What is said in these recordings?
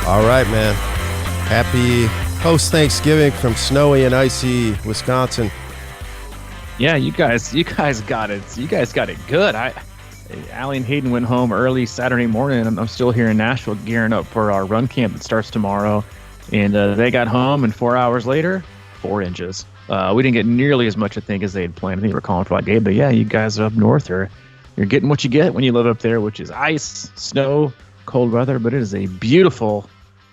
All right, man. Happy post-Thanksgiving from snowy and icy Wisconsin. Yeah, you guys got it. You guys got it good. Allie and Hayden went home early Saturday morning. I'm still here in Nashville gearing up for our run camp that starts tomorrow. And they got home, and 4 hours later, 4 inches. We didn't get nearly as much, I think, as they had planned. I think we were calling for like, hey, but yeah, you guys up north you're getting what you get when you live up there, which is ice, snow, cold weather. But it is a beautiful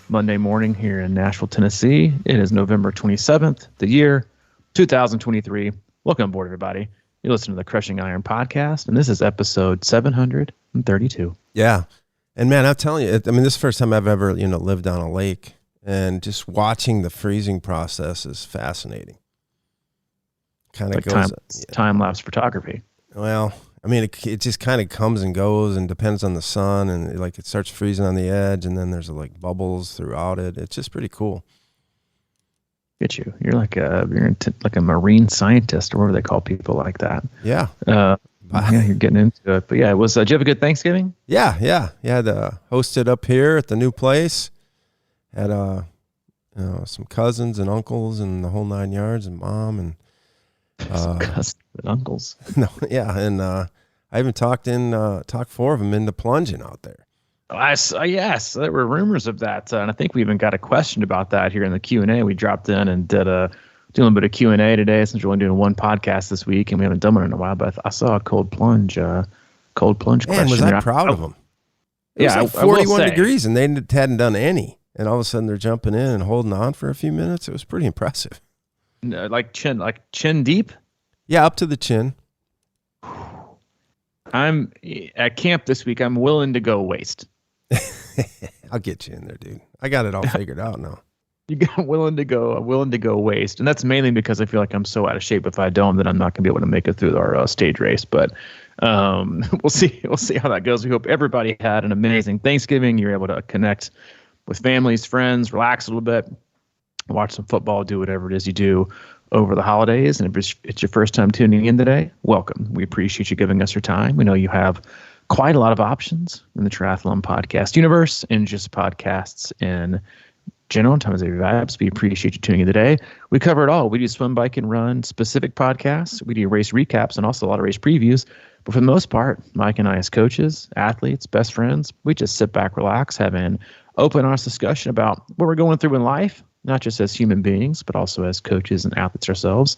Monday morning here in Nashville, Tennessee. It is November 27th, the year 2023. Welcome aboard, everybody. You listen to the Crushing Iron podcast, and this is episode 732. Yeah. And man, I'm telling you, I mean, this is the first time I've ever, lived on a lake, and just watching the freezing process is fascinating. Kind of like time-lapse photography. Well, I mean, it just kind of comes and goes and depends on the sun, and it starts freezing on the edge, and then there's like bubbles throughout it. It's just pretty cool. Get you. You're like a marine scientist, or whatever they call people like that. Yeah. Yeah, you're getting into it. But yeah, did you have a good Thanksgiving? Yeah. Had hosted up here at the new place. Had some cousins and uncles and the whole 9 yards, and mom and some cousins and uncles. No, yeah, and I even talked 4 of them into plunging out there. Yes, there were rumors of that, and I think we even got a question about that here in the Q&A. We dropped in and did a little bit of Q&A today, since we're only doing one podcast this week, and we haven't done one in a while. But I saw a cold plunge Man, question. Was I proud of them? It was like 41 degrees, and they hadn't done any. And all of a sudden, they're jumping in and holding on for a few minutes. It was pretty impressive. Like chin deep? Yeah, up to the chin. I'm at camp this week. I'm willing to go waist. I'll get you in there, dude. I got it all figured out now. You got willing to go waist, and that's mainly because I feel like I'm so out of shape. If I don't, then I'm not going to be able to make it through our stage race. But we'll see how that goes. We hope everybody had an amazing Thanksgiving. You're able to connect with families, friends, relax a little bit, watch some football, do whatever it is you do over the holidays. And if it's your first time tuning in today, welcome. We appreciate you giving us your time. We know you have quite a lot of options in the Triathlon podcast universe and just podcasts in general in terms of your vibes. We appreciate you tuning in today. We cover it all. We do swim, bike, and run specific podcasts. We do race recaps and also a lot of race previews. But for the most part, Mike and I, as coaches, athletes, best friends, we just sit back, relax, have an open, honest discussion about what we're going through in life, not just as human beings, but also as coaches and athletes ourselves.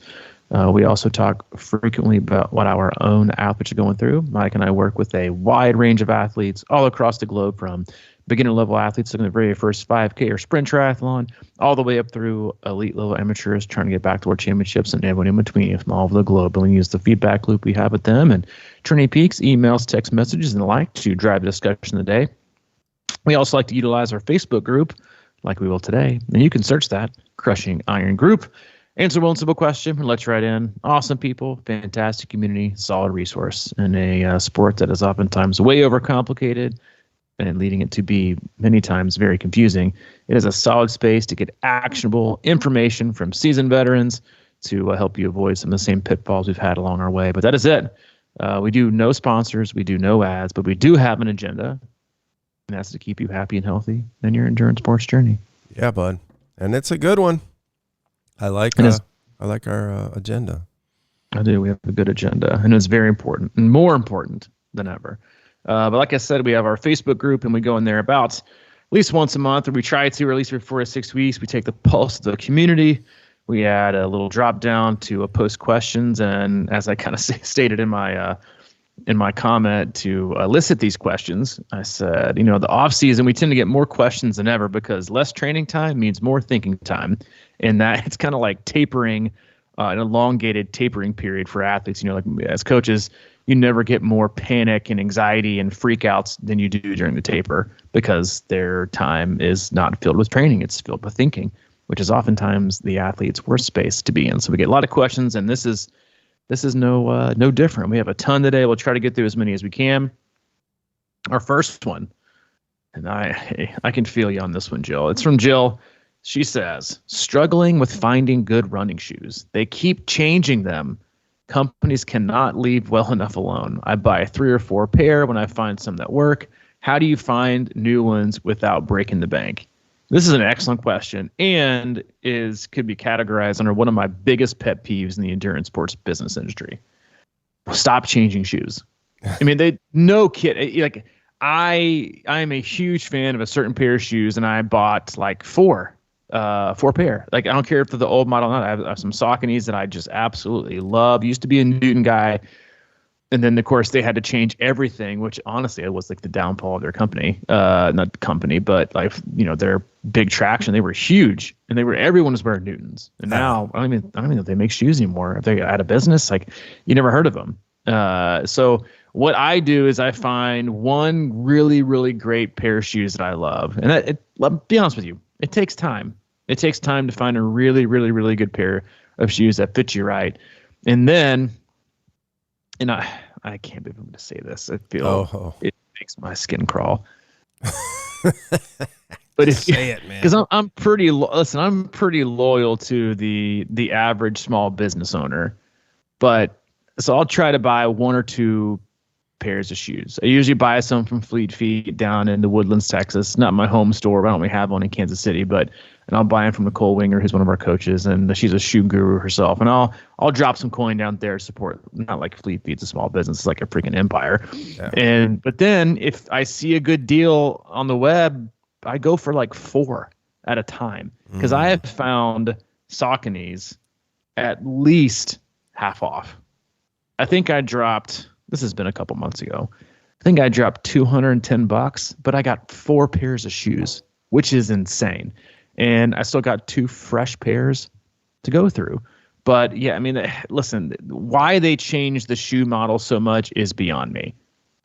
We also talk frequently about what our own athletes are going through. Mike and I work with a wide range of athletes all across the globe, from beginner-level athletes looking at the very first 5K or sprint triathlon, all the way up through elite-level amateurs trying to get back to world championships, and everyone in between from all over the globe. And we use the feedback loop we have with them and Trinity Peaks, emails, text messages, and the like to drive the discussion of the day. We also like to utilize our Facebook group, like we will today. And you can search that, Crushing Iron Group. Answer one simple question, let's right in. Awesome people, fantastic community, solid resource in a sport that is oftentimes way overcomplicated and leading it to be many times very confusing. It is a solid space to get actionable information from seasoned veterans to help you avoid some of the same pitfalls we've had along our way. But that is it. We do no sponsors, we do no ads, but we do have an agenda, and that's to keep you happy and healthy in your endurance sports journey. Yeah, bud. And it's a good one. I like our agenda. I do. We have a good agenda, and it's very important, and more important than ever. But like I said, we have our Facebook group, and we go in there about at least once a month, or we try to, or at least every 4 to 6 weeks. We take the pulse of the community. We add a little drop down to post questions, and as I kind of stated in my comment to elicit these questions, I said, the off season, we tend to get more questions than ever because less training time means more thinking time. And that it's kind of like tapering, an elongated tapering period for athletes. Like as coaches, you never get more panic and anxiety and freakouts than you do during the taper because their time is not filled with training. It's filled with thinking, which is oftentimes the athlete's worst space to be in. So we get a lot of questions, and this is no different. We have a ton today. We'll try to get through as many as we can. Our first one, and I can feel you on this one, Jill. It's from Jill. She says, struggling with finding good running shoes. They keep changing them. Companies cannot leave well enough alone. I buy 3 or 4 pair when I find some that work. How do you find new ones without breaking the bank? This is an excellent question, and could be categorized under one of my biggest pet peeves in the endurance sports business industry. Stop changing shoes. I mean, no kid. Like I'm a huge fan of a certain pair of shoes, and I bought like four pair. Like I don't care if they're the old model or not. I have some Sauconys that I just absolutely love. Used to be a Newton guy. And then, of course, they had to change everything, which honestly it was like the downfall of their company. Not company, but like, their big traction. They were huge, and everyone was wearing Newtons. And now I don't even know if they make shoes anymore. If they're out of business, like you never heard of them. So what I do is I find one really, really great pair of shoes that I love. And I'll be honest with you, it takes time. It takes time to find a really, really, really good pair of shoes that fit you right. And then, and I can't believe I'm going to say this. I feel it makes my skin crawl. But if say it, man, because I'm pretty I'm pretty loyal to the average small business owner, but so I'll try to buy one or two pairs of shoes. I usually buy some from Fleet Feet down in the Woodlands, Texas. Not my home store, but I don't really have one in Kansas City, and I'll buy them from Nicole Winger, who's one of our coaches, and she's a shoe guru herself. And I'll drop some coin down there to support, not like Fleet Feet's a small business, it's like a freaking empire. Yeah. But then if I see a good deal on the web, I go for like 4 at a time, because I have found Sauconys at least half off. I think I dropped, this has been a couple months ago, I think I dropped $210, but I got 4 pairs of shoes, which is insane. And I still got 2 fresh pairs to go through. But yeah, I mean, listen, why they changed the shoe model so much is beyond me.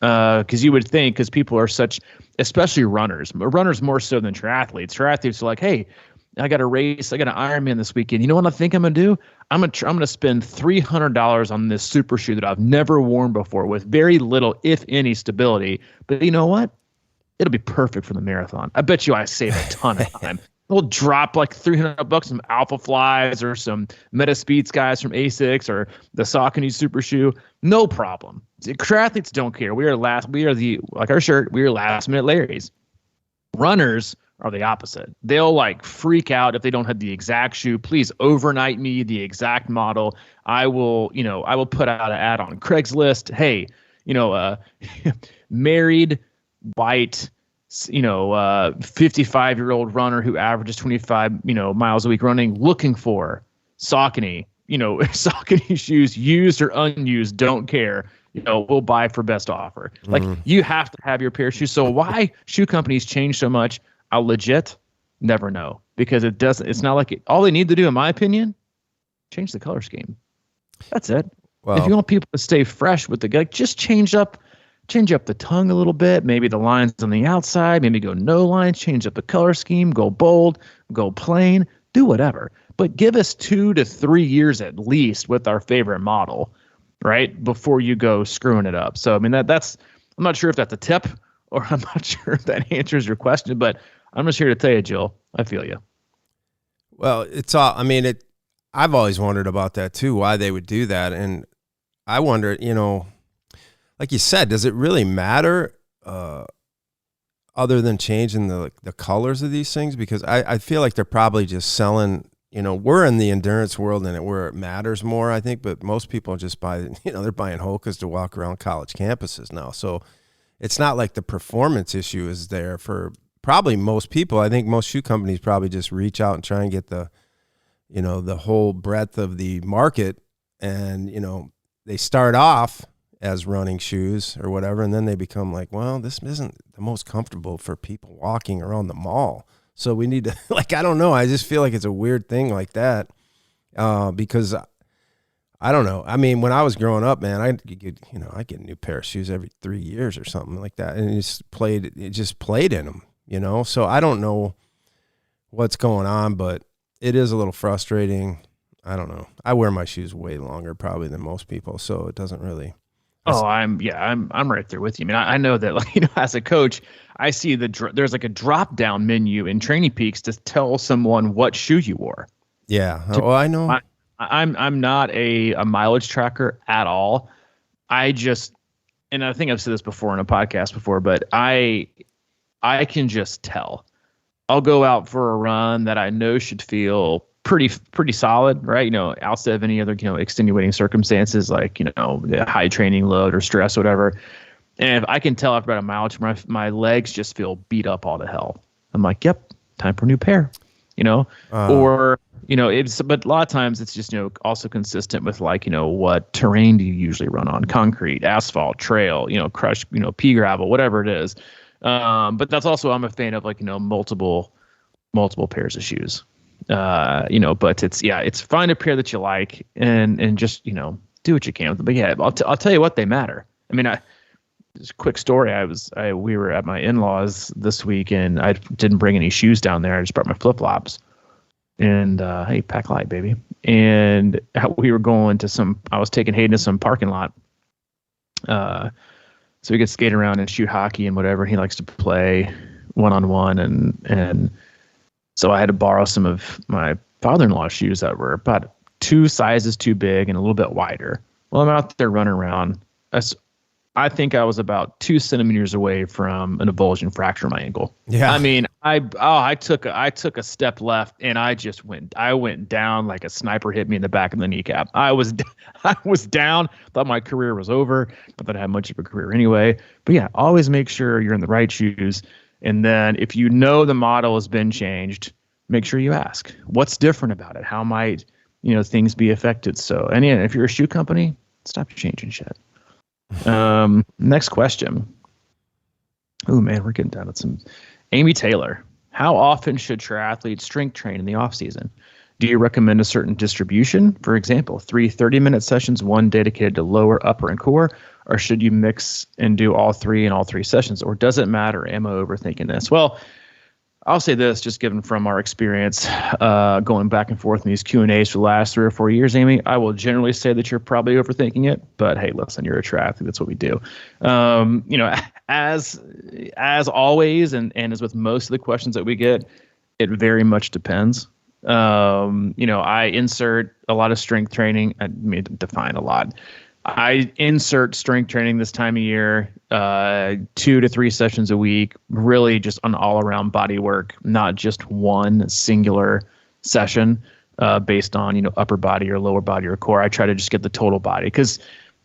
Because you would think, because people are especially runners more so than triathletes. Triathletes are like, hey, I got a race, I got an Ironman this weekend. You know what I think I'm gonna do? I'm gonna spend $300 on this super shoe that I've never worn before, with very little, if any, stability. But you know what? It'll be perfect for the marathon. I bet you I save a ton of time. We'll drop like $300 some Alpha Flies or some Meta Speeds guys from Asics or the Saucony Super Shoe. No problem. Triathletes don't care. We are like our shirt, we are last minute Larrys. Runners are the opposite. They'll like freak out if they don't have the exact shoe. Please overnight me the exact model. I will put out an ad on Craigslist. Hey, married, white, 55-year-old runner who averages 25, miles a week running, looking for Saucony, Saucony shoes, used or unused, don't care. We'll buy for best offer. Like, you have to have your pair of shoes. So why shoe companies change so much, I'll legit never know, because it's not like all they need to do, in my opinion, change the color scheme. That's it. Well, if you want people to stay fresh with just change up the tongue a little bit, maybe the lines on the outside, maybe go no lines, change up the color scheme, go bold, go plain, do whatever. But give us 2 to 3 years at least with our favorite model, right? Before you go screwing it up. So, I mean, that's, I'm not sure if that's a tip, or I'm not sure if that answers your question, but I'm just here to tell you, Jill, I feel you. Well, I've always wondered about that too, why they would do that. And I wonder, like you said, does it really matter other than changing the colors of these things? Because I feel like they're probably just selling, we're in the endurance world and where it matters more, I think, but most people just buy, they're buying Hokas to walk around college campuses now. So it's not like the performance issue is there for probably most people. I think most shoe companies probably just reach out and try and get the whole breadth of the market. And, they start off as running shoes or whatever, and then they become like, well, this isn't the most comfortable for people walking around the mall. So we need to, I don't know. I just feel like it's a weird thing like that because I don't know. I mean, when I was growing up, man, I get a new pair of shoes every 3 years or something like that. And it just played in them, So I don't know what's going on, but it is a little frustrating. I don't know. I wear my shoes way longer probably than most people, so it doesn't really. Oh, I'm right there with you. I mean, I know that, as a coach, I see there's like a drop down menu in Training Peaks to tell someone what shoe you wore. Yeah. Oh, I know. I'm not a mileage tracker at all. I just, and I think I've said this before in a podcast before, but I can just tell I'll go out for a run that I know should feel pretty solid, right? Outside of any other, extenuating circumstances like, the high training load or stress, or whatever. And if I can tell after about a mile, my legs just feel beat up all to hell. I'm like, yep, time for a new pair, or, but a lot of times it's just, also consistent with like, what terrain do you usually run on? Concrete, asphalt, trail, crushed, pea gravel, whatever it is. But that's also, I'm a fan of like, multiple pairs of shoes. But it's find a pair that you like and just, do what you can with them. But yeah, I'll tell you what, they matter. I mean, just a quick story. We were at my in-laws this week and I didn't bring any shoes down there. I just brought my flip-flops and, hey, pack light, baby. And we were going to I was taking Hayden to some parking lot. So we could skate around and shoot hockey and whatever. He likes to play one-on-one and so I had to borrow some of my father-in-law's shoes that were about 2 sizes too big and a little bit wider. Well, I'm out there running around. I think I was about 2 centimeters away from an avulsion fracture in my ankle. Yeah. I mean, I took a step left and I went down like a sniper hit me in the back of the kneecap. I was down, thought my career was over, not that I had much of a career anyway. But yeah, always make sure you're in the right shoes. And then if the model has been changed, make sure you ask what's different about it. How might, things be affected? So, and yeah, if you're a shoe company, stop changing shit. Next question. Oh man, we're getting down to some. Amy Taylor. How often should triathletes strength train in the off season? Do you recommend a certain distribution? For example, 3 30-minute sessions, 1 dedicated to lower, upper, and core, or should you mix and do all 3 in all 3 sessions? Or does it matter? Am I overthinking this? Well, I'll say this, just given from our experience going back and forth in these Q&As for the last 3 or 4 years, Amy, I will generally say that you're probably overthinking it. But hey, listen, you're a triathlete. That's what we do. As always, and as with most of the questions that we get, it very much depends. I insert a lot of strength training. I mean, define a lot. I insert strength training this time of year, 2 to 3 sessions a week, really just on all around body work, not just one singular session, based on, upper body or lower body or core. I try to just get the total body because,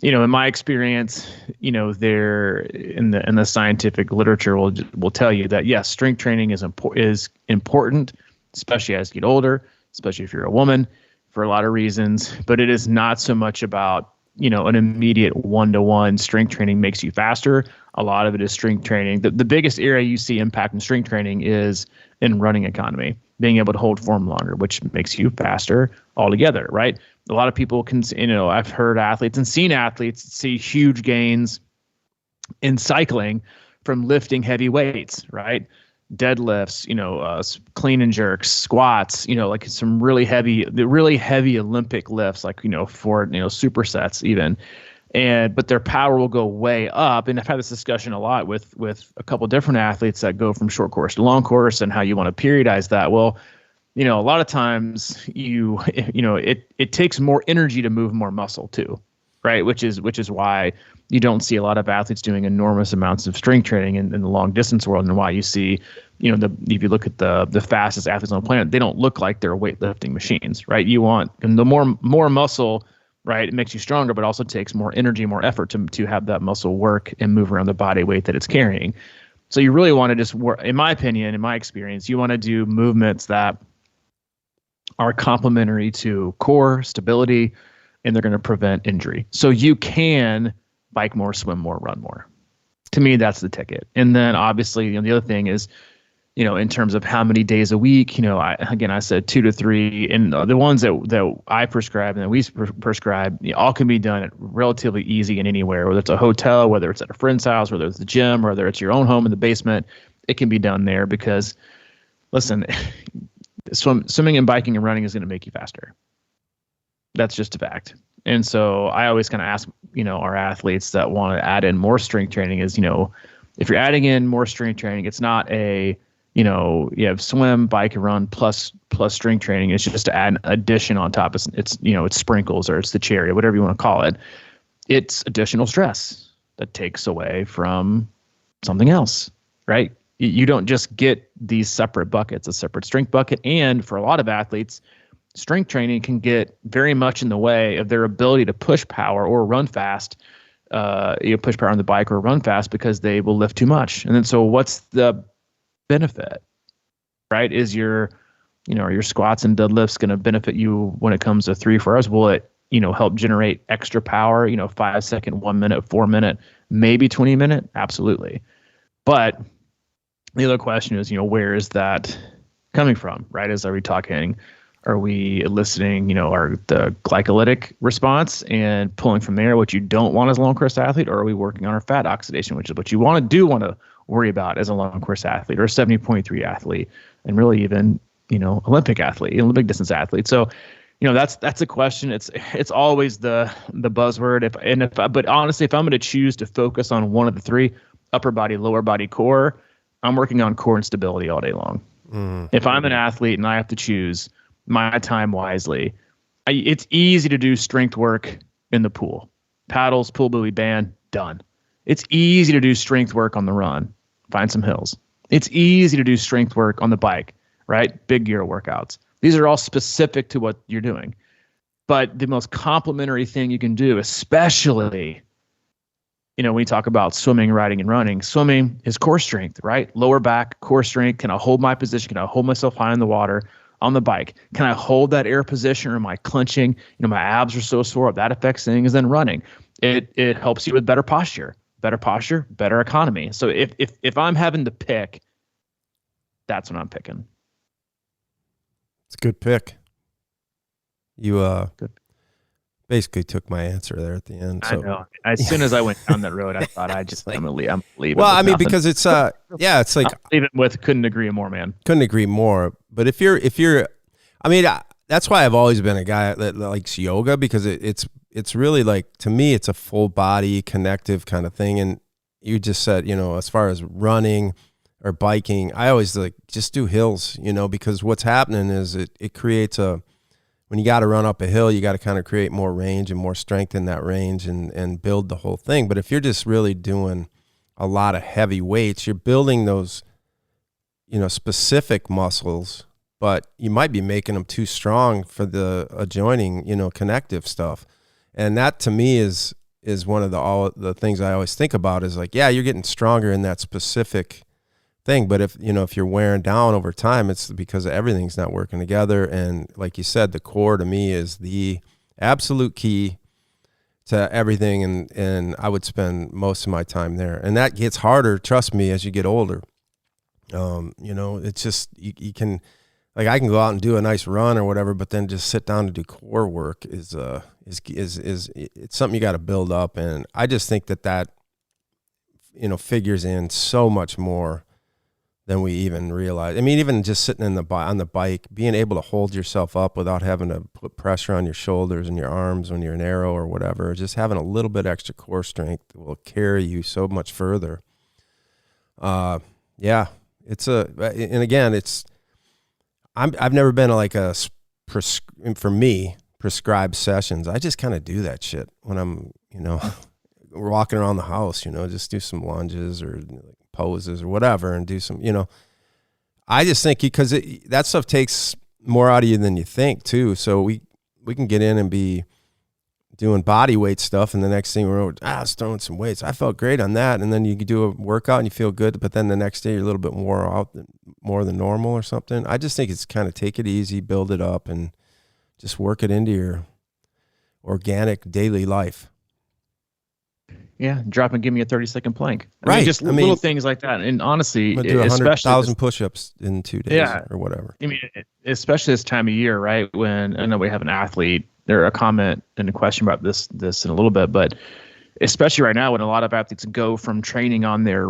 in my experience, there in the scientific literature will tell you that yes, strength training is important, especially as you get older, especially if you're a woman, for a lot of reasons. But it is not so much about, an immediate 1-to-1 strength training makes you faster. A lot of it is strength training. The biggest area you see impact in strength training is in running economy, being able to hold form longer, which makes you faster altogether, right? A lot of people can, I've heard athletes and seen athletes see huge gains in cycling from lifting heavy weights, right? Deadlifts, clean and jerks, squats, like some really heavy Olympic lifts, like, for, supersets even. But their power will go way up. And I've had this discussion a lot with a couple different athletes that go from short course to long course and how you want to periodize that. Well, a lot of times it takes more energy to move more muscle too, right? Which is why you don't see a lot of athletes doing enormous amounts of strength training in the long distance world, and why you see, if you look at the fastest athletes on the planet, they don't look like they're weightlifting machines, right? And the more muscle, right, it makes you stronger, but also takes more energy, more effort to have that muscle work and move around the body weight that it's carrying. So you really want to just work, in my opinion, in my experience, you want to do movements that are complementary to core stability, and they're going to prevent injury. So you can bike more, swim more, run more. To me, that's the ticket. And then obviously, the other thing is, in terms of how many days a week, I said 2 to 3, and the ones that I prescribe and that we prescribe, all can be done relatively easy and anywhere, whether it's a hotel, whether it's at a friend's house, whether it's the gym, whether it's your own home in the basement, it can be done there because, listen, swimming and biking and running is going to make you faster. That's just a fact. And so I always kind of ask, our athletes that want to add in more strength training is, if you're adding in more strength training, it's not you have swim, bike, and run plus strength training. It's just to add an addition on top. It's sprinkles, or it's the cherry, or whatever you want to call it. It's additional stress that takes away from something else, right? you don't just get these separate buckets, a separate strength bucket. And for a lot of athletes, strength training can get very much in the way of their ability to push power or run fast, push power on the bike or run fast because they will lift too much. And then so what's the benefit, right? Is your squats and deadlifts going to benefit you when it comes to 3-4 hours? Will it, help generate extra power, 5 second, 1 minute, 4 minute, maybe 20 minute? Absolutely. But the other question is, where is that coming from, right? Are we eliciting, the glycolytic response and pulling from there what you don't want as a long course athlete, or are we working on our fat oxidation, which is what you want to worry about as a long course athlete or a 70.3 athlete, and really even, Olympic athlete, Olympic distance athlete. So, that's a question. It's always the buzzword. But honestly, if I'm going to choose to focus on one of the three, upper body, lower body, core, I'm working on core and stability all day long. If I'm an athlete and I have to choose my time wisely, it's easy to do strength work in the pool. Paddles, pull buoy, band, done. It's easy to do strength work on the run. Find some hills. It's easy to do strength work on the bike, right? Big gear workouts. These are all specific to what you're doing. But the most complementary thing you can do, especially, when we talk about swimming, riding, and running, swimming is core strength, right? Lower back, core strength. Can I hold my position? Can I hold myself high in the water? On the bike, can I hold that air position, or am I clenching? My abs are so sore. That affects things. Then running, it helps you with better posture, better economy. So if I'm having to pick, that's what I'm picking. It's a good pick. You basically took my answer there at the end. So. I know. As soon as I went down that road, I thought I'm gonna leave. Well, I mean, because it's it's like even with couldn't agree more, man. Couldn't agree more. But if you're, I mean, that's why I've always been a guy that likes yoga, because it's really like, to me, it's a full body connective kind of thing. And you just said, as far as running or biking, I always just do hills, because what's happening is it creates when you got to run up a hill, you got to kind of create more range and more strength in that range and build the whole thing. But if you're just really doing a lot of heavy weights, you're building those, specific muscles, but you might be making them too strong for the adjoining, connective stuff. And that to me is one of the things I always think about is like, yeah, you're getting stronger in that specific thing. But if you're wearing down over time, it's because everything's not working together. And like you said, the core to me is the absolute key to everything. And I would spend most of my time there. And that gets harder, trust me, as you get older. It's just, you can, like, I can go out and do a nice run or whatever, but then just sit down and do core work is it's something you got to build up. And I just think that figures in so much more than we even realize. I mean, even just sitting on the bike, being able to hold yourself up without having to put pressure on your shoulders and your arms when you're an aero or whatever, just having a little bit extra core strength will carry you so much further. Yeah, and again, I've never been like for me, prescribed sessions. I just kind of do that shit when I'm, walking around the house, just do some lunges or poses or whatever and do some, I just think because that stuff takes more out of you than you think too. So we can get in and be doing body weight stuff, and the next thing we're I was throwing some weights. I felt great on that, and then you do a workout and you feel good, but then the next day you're a little bit more than normal or something. I just think it's kind of take it easy, build it up, and just work it into your organic daily life. Yeah, drop and give me a 30-second plank. I mean, little things like that. And honestly, I'm gonna do 100,000 push-ups in 2 days or whatever. I mean, especially this time of year, right? When I know we have an athlete, there are a comment and a question about this in a little bit, but especially right now when a lot of athletes go from training on their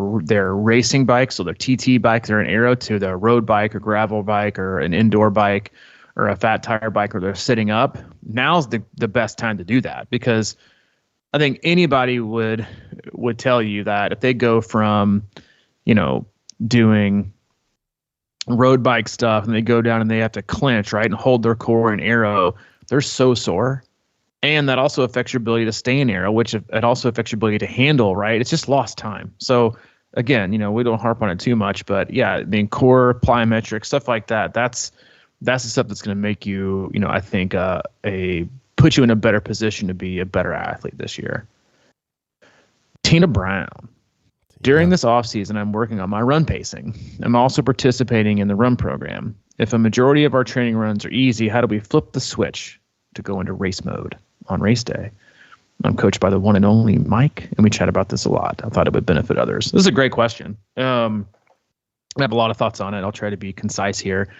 racing bikes, so their TT bike, they're an aero, to the road bike or gravel bike or an indoor bike or a fat tire bike, or they're sitting up. Now's the best time to do that, because I think anybody would tell you that if they go from, doing road bike stuff and they go down and they have to clench, right, and hold their core in aero, they're so sore. And that also affects your ability to stay in aero, which it also affects your ability to handle, right? It's just lost time. So again, we don't harp on it too much, but yeah, the core plyometric stuff like that. That's the stuff that's going to make you, I think, put you in a better position to be a better athlete this year. Tina Brown. During this off season, I'm working on my run pacing. I'm also participating in the run program. If a majority of our training runs are easy, how do we flip the switch to go into race mode on race day? I'm coached by the one and only Mike, and we chat about this a lot. I thought it would benefit others. This is a great question. I have a lot of thoughts on it. I'll try to be concise here.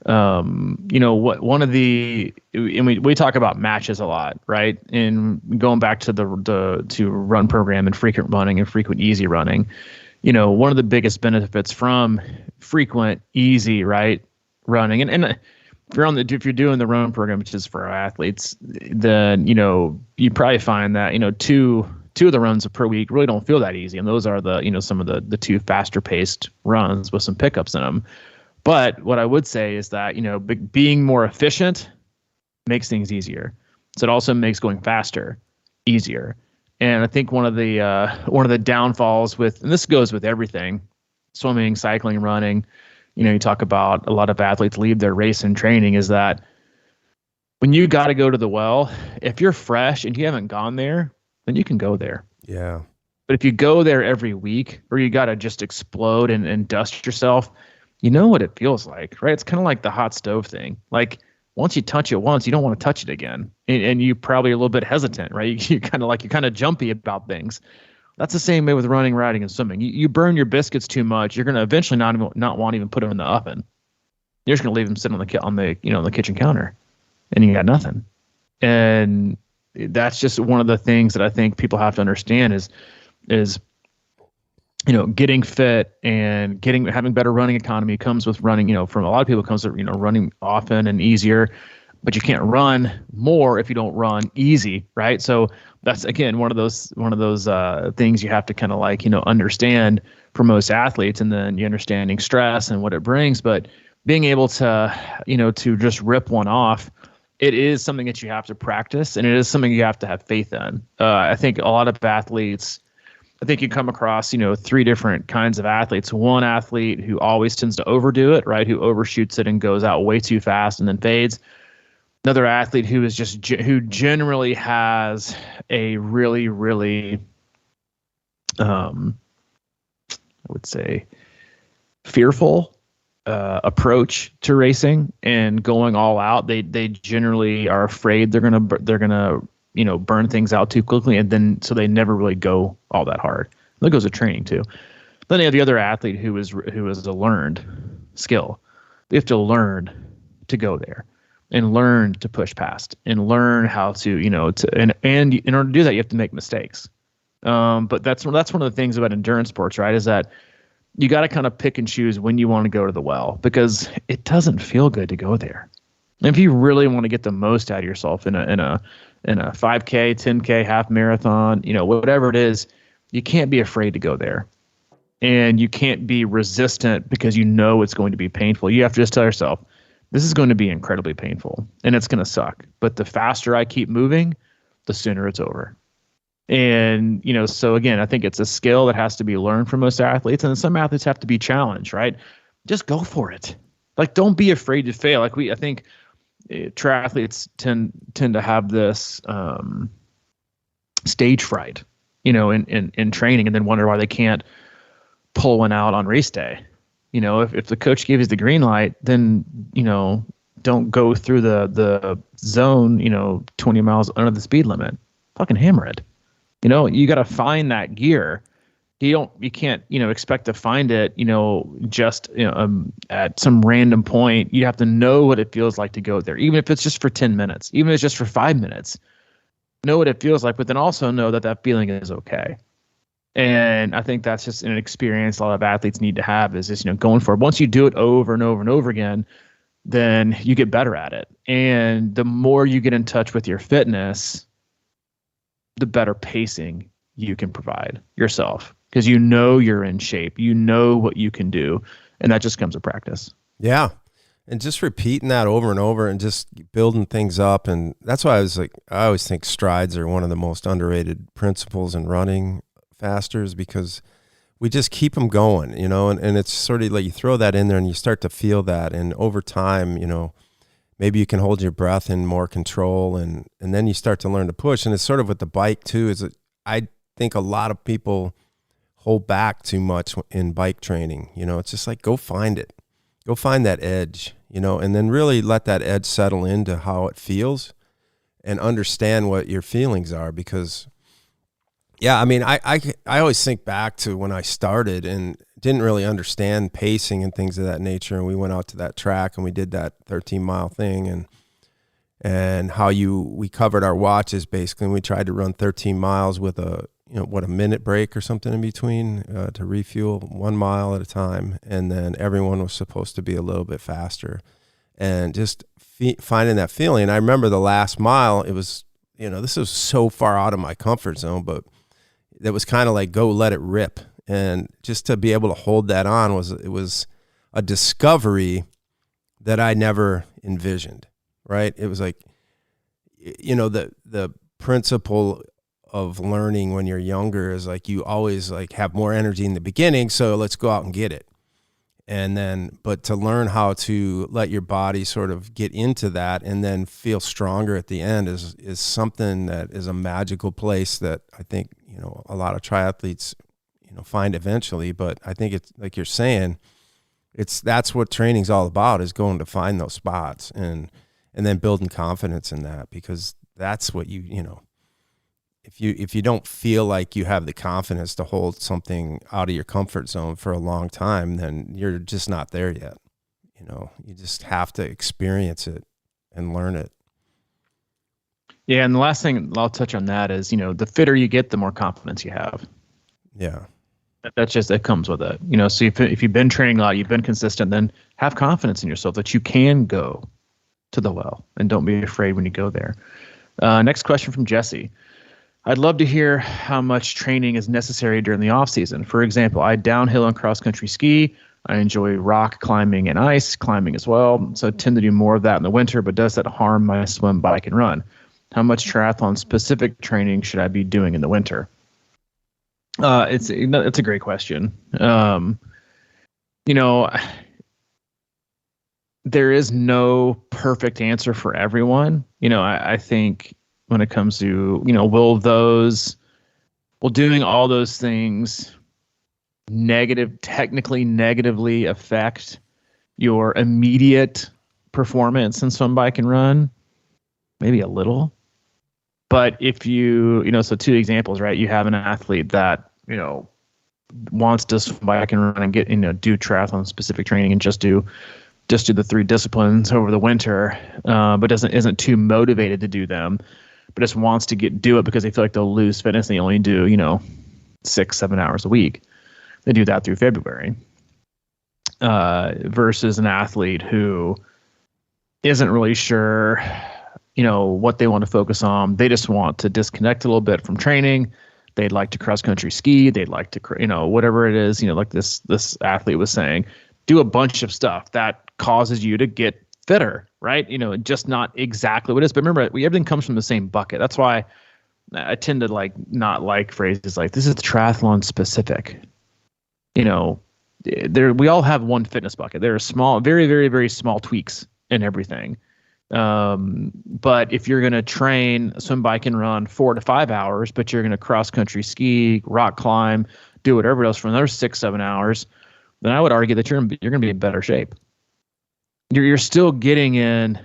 One of the, and we talk about matches a lot, right? And going back to to run program and frequent running and frequent easy running, one of the biggest benefits from frequent easy, right, running, and if you're doing the run program, which is for our athletes, then you probably find that two of the runs per week really don't feel that easy, and those are the some of the two faster paced runs with some pickups in them. But what I would say is that, being more efficient makes things easier. So it also makes going faster easier. And I think one of the downfalls with, and this goes with everything, swimming, cycling, running, you talk about a lot of athletes leave their race and training, is that when you got to go to the well, if you're fresh and you haven't gone there, then you can go there. Yeah. But if you go there every week, or you got to just explode and dust yourself, you know what it feels like, right? It's kind of like the hot stove thing. Like, once you touch it once, you don't want to touch it again. And you probably a little bit hesitant, right? You're kind of jumpy about things. That's the same way with running, riding, and swimming. You burn your biscuits too much, you're going to eventually not want to even put them in the oven. You're just going to leave them sitting on the kitchen counter, and you got nothing. And that's just one of the things that I think people have to understand is getting fit and having better running economy comes with running, from a lot of people, it comes with, running often and easier, but you can't run more if you don't run easy. Right. So that's, again, one of those things you have to kind of understand for most athletes, and then you're understanding stress and what it brings, but being able to, to just rip one off, it is something that you have to practice, and it is something you have to have faith in. I think a lot of athletes, I think you come across, three different kinds of athletes. One athlete who always tends to overdo it, right? Who overshoots it and goes out way too fast and then fades. Another athlete who who generally has a really, really, I would say, fearful approach to racing and going all out. They generally are afraid they're gonna burn things out too quickly, and then so they never really go all that hard. That goes to training too. Then you have the other athlete who is a learned skill. They have to learn to go there and learn to push past and learn how to, and in order to do that, you have to make mistakes. But that's one of the things about endurance sports, right? Is that you got to kind of pick and choose when you want to go to the well, because it doesn't feel good to go there. And if you really want to get the most out of yourself in a 5K, 10K, half marathon, whatever it is, you can't be afraid to go there. And you can't be resistant because it's going to be painful. You have to just tell yourself, this is going to be incredibly painful and it's going to suck. But the faster I keep moving, the sooner it's over. And, so again, I think it's a skill that has to be learned for most athletes. And some athletes have to be challenged, right? Just go for it. Like, don't be afraid to fail. I think triathletes tend to have this stage fright, in training, and then wonder why they can't pull one out on race day. If the coach gives you the green light, then don't go through the zone 20 miles under the speed limit. Fucking hammer it. You got to find that gear. You can't expect to find it just at some random point. You have to know what it feels like to go there, even if it's just for 10 minutes, even if it's just for 5 minutes. Know what it feels like, but then also know that feeling is okay. And I think that's just an experience a lot of athletes need to have, is just going for it. Once you do it over and over and over again, then you get better at it. And the more you get in touch with your fitness, the better pacing you can provide yourself, because you're in shape, what you can do, and that just comes with practice. Yeah. And just repeating that over and over and just building things up. And that's why I always think strides are one of the most underrated principles in running faster, is because we just keep them going, and it's sort of like you throw that in there and you start to feel that. And over time, maybe you can hold your breath in more control, and then you start to learn to push. And it's sort of with the bike too, I think a lot of people hold back too much in bike training. It's just like, go find it, go find that edge, and then really let that edge settle into how it feels and understand what your feelings are. Because yeah, I mean, I always think back to when I started and didn't really understand pacing and things of that nature. And we went out to that track and we did that 13-mile thing, and how we covered our watches basically. And we tried to run 13 miles with a minute break or something in between to refuel 1 mile at a time. And then everyone was supposed to be a little bit faster, and just finding that feeling. I remember the last mile, it was, this was so far out of my comfort zone, but that was kind of like, go let it rip. And just to be able to hold that on was a discovery that I never envisioned, right? It was like, the principle of learning when you're younger is like, you always like have more energy in the beginning, so let's go out and get it. And then, but to learn how to let your body sort of get into that and then feel stronger at the end is something that is a magical place that I think, a lot of triathletes, find eventually. But I think it's like you're saying, that's what training's all about, is going to find those spots and then building confidence in that, because that's what if you don't feel like you have the confidence to hold something out of your comfort zone for a long time, then you're just not there yet. You just have to experience it and learn it. Yeah, and the last thing I'll touch on that is, the fitter you get, the more confidence you have. Yeah. It comes with it. So if you've been training a lot, you've been consistent, then have confidence in yourself that you can go to the well, and don't be afraid when you go there. Next question from Jesse. I'd love to hear how much training is necessary during the off season. For example, I downhill and cross country ski. I enjoy rock climbing and ice climbing as well. So I tend to do more of that in the winter, but does that harm my swim, bike, and run? How much triathlon specific training should I be doing in the winter? It's a great question. There is no perfect answer for everyone. I think when it comes to, will doing all those things technically negatively affect your immediate performance in swim, bike, and run? Maybe a little. But if so 2 examples, right? You have an athlete that, wants to swim, bike, and run and get, do triathlon specific training and just do the 3 disciplines over the winter, but isn't too motivated to do them, but just wants to do it because they feel like they'll lose fitness. They only do, 6-7 hours a week. They do that through February, versus an athlete who isn't really sure, what they want to focus on. They just want to disconnect a little bit from training. They'd like to cross country ski. They'd like to, whatever it is, like this athlete was saying, do a bunch of stuff that causes you to get fitter, right? Just not exactly what it is. But remember, everything comes from the same bucket. That's why I tend to not like phrases like, this is triathlon specific. We all have one fitness bucket. There are small, very, very, very small tweaks in everything. But if you're going to train, swim, bike, and run 4 to 5 hours, but you're going to cross country ski, rock climb, do whatever else for another 6-7 hours, then I would argue that you're going to be in better shape. You're still getting in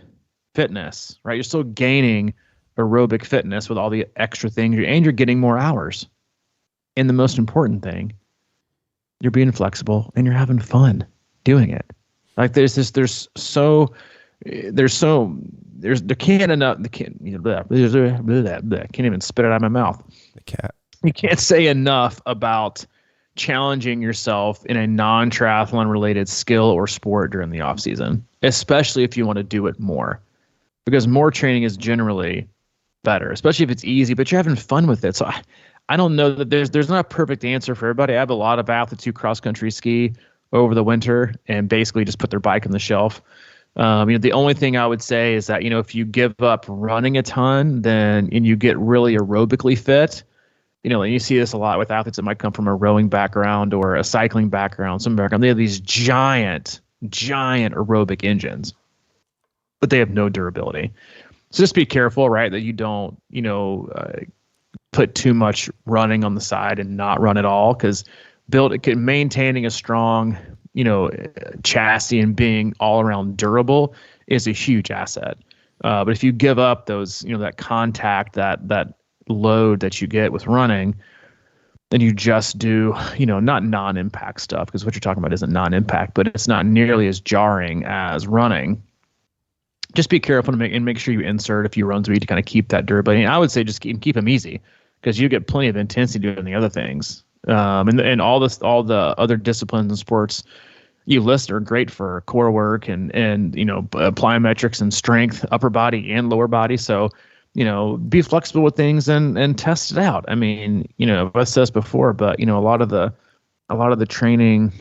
fitness, right? You're still gaining aerobic fitness with all the extra things, and you're getting more hours. And the most important thing, you're being flexible and you're having fun doing it. Like there can't even spit it out of my mouth. The cat. You can't say enough about challenging yourself in a non-triathlon related skill or sport during the off season, especially if you want to do it more, because more training is generally better, especially if it's easy, but you're having fun with it. So I don't know that there's not a perfect answer for everybody. I have a lot of athletes who cross country ski over the winter and basically just put their bike on the shelf. The only thing I would say is that, if you give up running a ton, and you get really aerobically fit, And you see this a lot with athletes that might come from a rowing background or a cycling background, some background. They have these giant aerobic engines, but they have no durability. So just be careful, right, that you don't, put too much running on the side and not run at all, because maintaining a strong, chassis and being all around durable is a huge asset. But if you give up those, that contact, that load that you get with running, then you just do, not non-impact stuff, because what you're talking about isn't non-impact, but it's not nearly as jarring as running. Just be careful to make sure you insert a few runs a week to kind of keep that durability. And I would say just keep them easy, because you get plenty of intensity doing the other things. And all the other disciplines and sports you list are great for core work and plyometrics and strength, upper body and lower body. So, be flexible with things and test it out. I mean, I've said this before, but a lot of the training,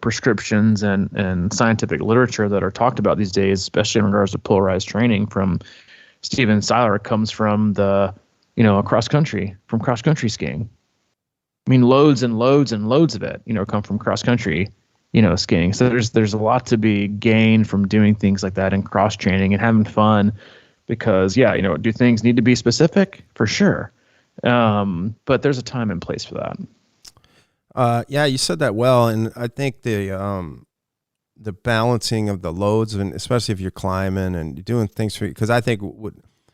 prescriptions and scientific literature that are talked about these days, especially in regards to polarized training from Steven Seiler, comes from cross country skiing. I mean, loads and loads and loads of it, come from cross country, skiing. So there's a lot to be gained from doing things like that and cross training and having fun, because do things need to be specific? For sure. But there's a time and place for that. Yeah, you said that well. And I think the balancing of the loads, and especially if you're climbing and you're doing things because I think of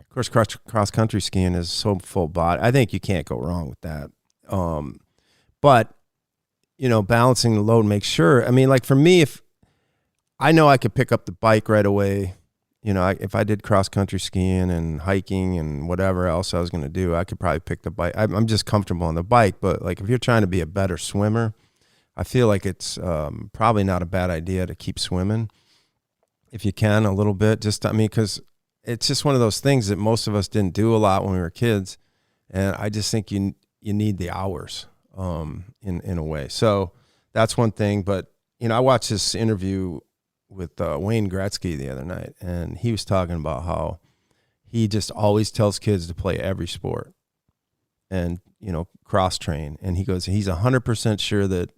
course, cross country skiing is so full body. I think you can't go wrong with that. But balancing the load, make sure. I mean, like for me, if I know I could pick up the bike right away, if I did cross country skiing and hiking and whatever else I was going to do, I could probably pick the bike. I'm just comfortable on the bike. But like if you're trying to be a better swimmer, I feel like it's probably not a bad idea to keep swimming if you can a little bit. Because it's just one of those things that most of us didn't do a lot when we were kids, and I just think you need the hours in a way. So that's one thing. But I watched this interview with Wayne Gretzky the other night, and he was talking about how he just always tells kids to play every sport and cross train. And he goes, he's 100% sure that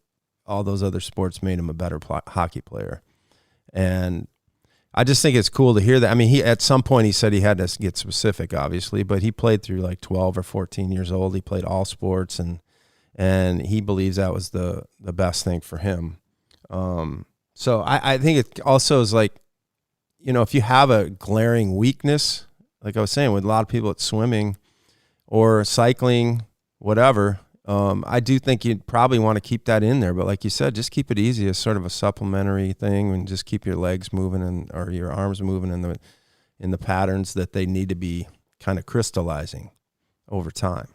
all those other sports made him a better hockey player. And I just think it's cool to hear that. I mean, he at some point he said he had to get specific, obviously, but he played through like 12 or 14 years old. He played all sports, and he believes that was the best thing for him. So I think it also is like, if you have a glaring weakness, like I was saying, with a lot of people at swimming or cycling, whatever, I do think you'd probably want to keep that in there. But like you said, just keep it easy as sort of a supplementary thing, and just keep your legs moving or your arms moving in the patterns that they need to be kind of crystallizing over time.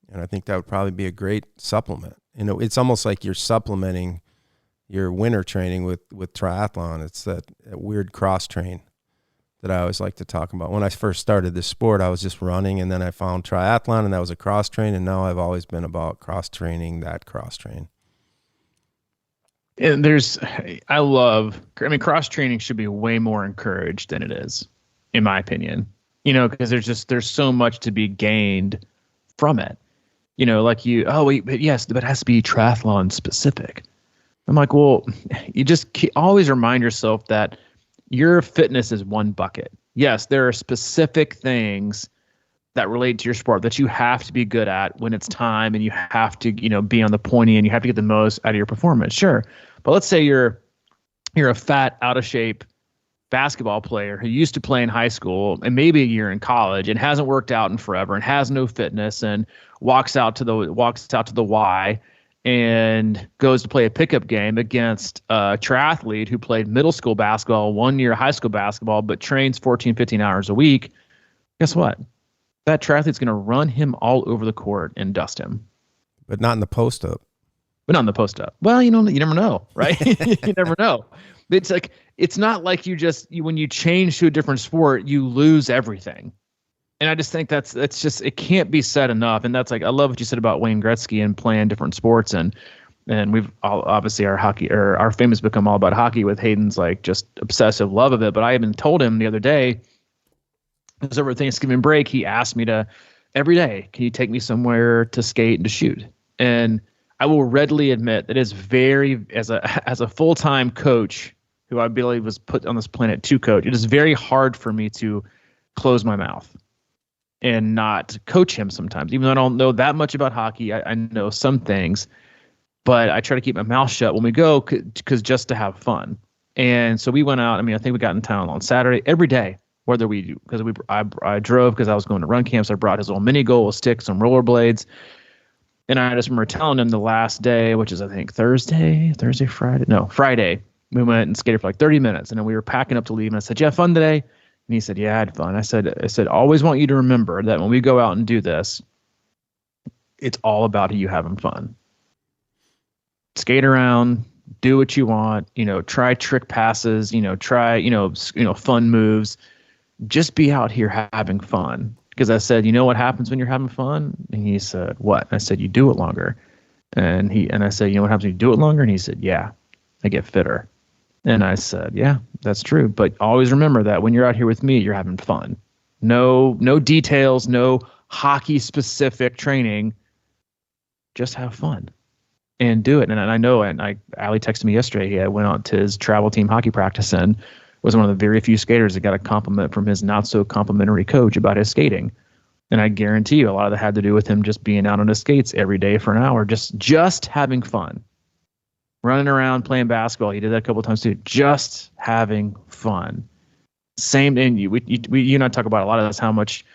And I think that would probably be a great supplement. It's almost like you're supplementing your winter training with triathlon. It's that weird cross train that I always like to talk about. When I first started this sport, I was just running, and then I found triathlon, and that was a cross train, and now I've always been about cross training that cross train. And cross training should be way more encouraged than it is, in my opinion. Because there's so much to be gained from it. But it has to be triathlon specific. I'm like, well, you just always remind yourself that your fitness is one bucket. Yes, there are specific things that relate to your sport that you have to be good at when it's time, and you have to, be on the pointy, and you have to get the most out of your performance. Sure. But let's say you're a fat, out of shape basketball player who used to play in high school and maybe a year in college and hasn't worked out in forever and has no fitness and walks out to the Y and goes to play a pickup game against a triathlete who played middle school basketball, 1 year high school basketball, but trains 14, 15 hours a week. Guess what? That triathlete's going to run him all over the court and dust him. But not in the post-up. Well, you never know, right? You never know. It's not like when you change to a different sport, you lose everything. And I just think that's it can't be said enough. And that's I love what you said about Wayne Gretzky and playing different sports. And we've all, obviously our fame has become all about hockey with Hayden's just obsessive love of it. But I even told him the other day, it was over Thanksgiving break, he asked me to every day, can you take me somewhere to skate and to shoot? And I will readily admit that it's very, as a full-time coach who I believe was put on this planet to coach, it is very hard for me to close my mouth and not coach him sometimes. Even though I don't know that much about hockey, I know some things, but I try to keep my mouth shut when we go because just to have fun. And so we went out. I mean, I think we got in town on Saturday every day, whether we do, because I drove because I was going to run camps. I brought his little mini goal with sticks and rollerblades. And I just remember telling him the last day, which is I think Friday, we went and skated for like 30 minutes. And then we were packing up to leave. And I said, "You have fun today?" And he said, "Yeah, I had fun." I said, "Always want you to remember that when we go out and do this, it's all about you having fun. Skate around, do what you want, try trick passes, try, fun moves. Just be out here having fun." Because I said, "You know what happens when you're having fun?" And he said, "What?" And I said, "You do it longer." And I said, "You know what happens when you do it longer?" And he said, "Yeah, I get fitter." And I said, "Yeah, that's true. But always remember that when you're out here with me, you're having fun. No details, no hockey specific training. Just have fun and do it." And I know, and Ali texted me yesterday. He went out to his travel team hockey practice and was one of the very few skaters that got a compliment from his not so complimentary coach about his skating. And I guarantee you a lot of that had to do with him just being out on his skates every day for an hour, just having fun. Running around playing basketball. He did that a couple of times too. Just having fun. Same thing. You and I talk about a lot of this, how much,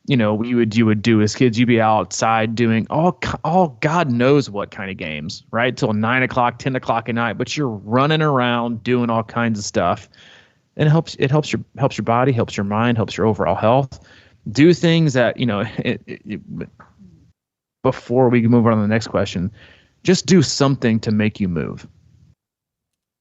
you would do as kids. You'd be outside doing all God knows what kind of games, right? Till 9 o'clock, 10 o'clock at night, but you're running around doing all kinds of stuff. And it helps your body, helps your mind, helps your overall health. Do things that, before we can move on to the next question, just do something to make you move.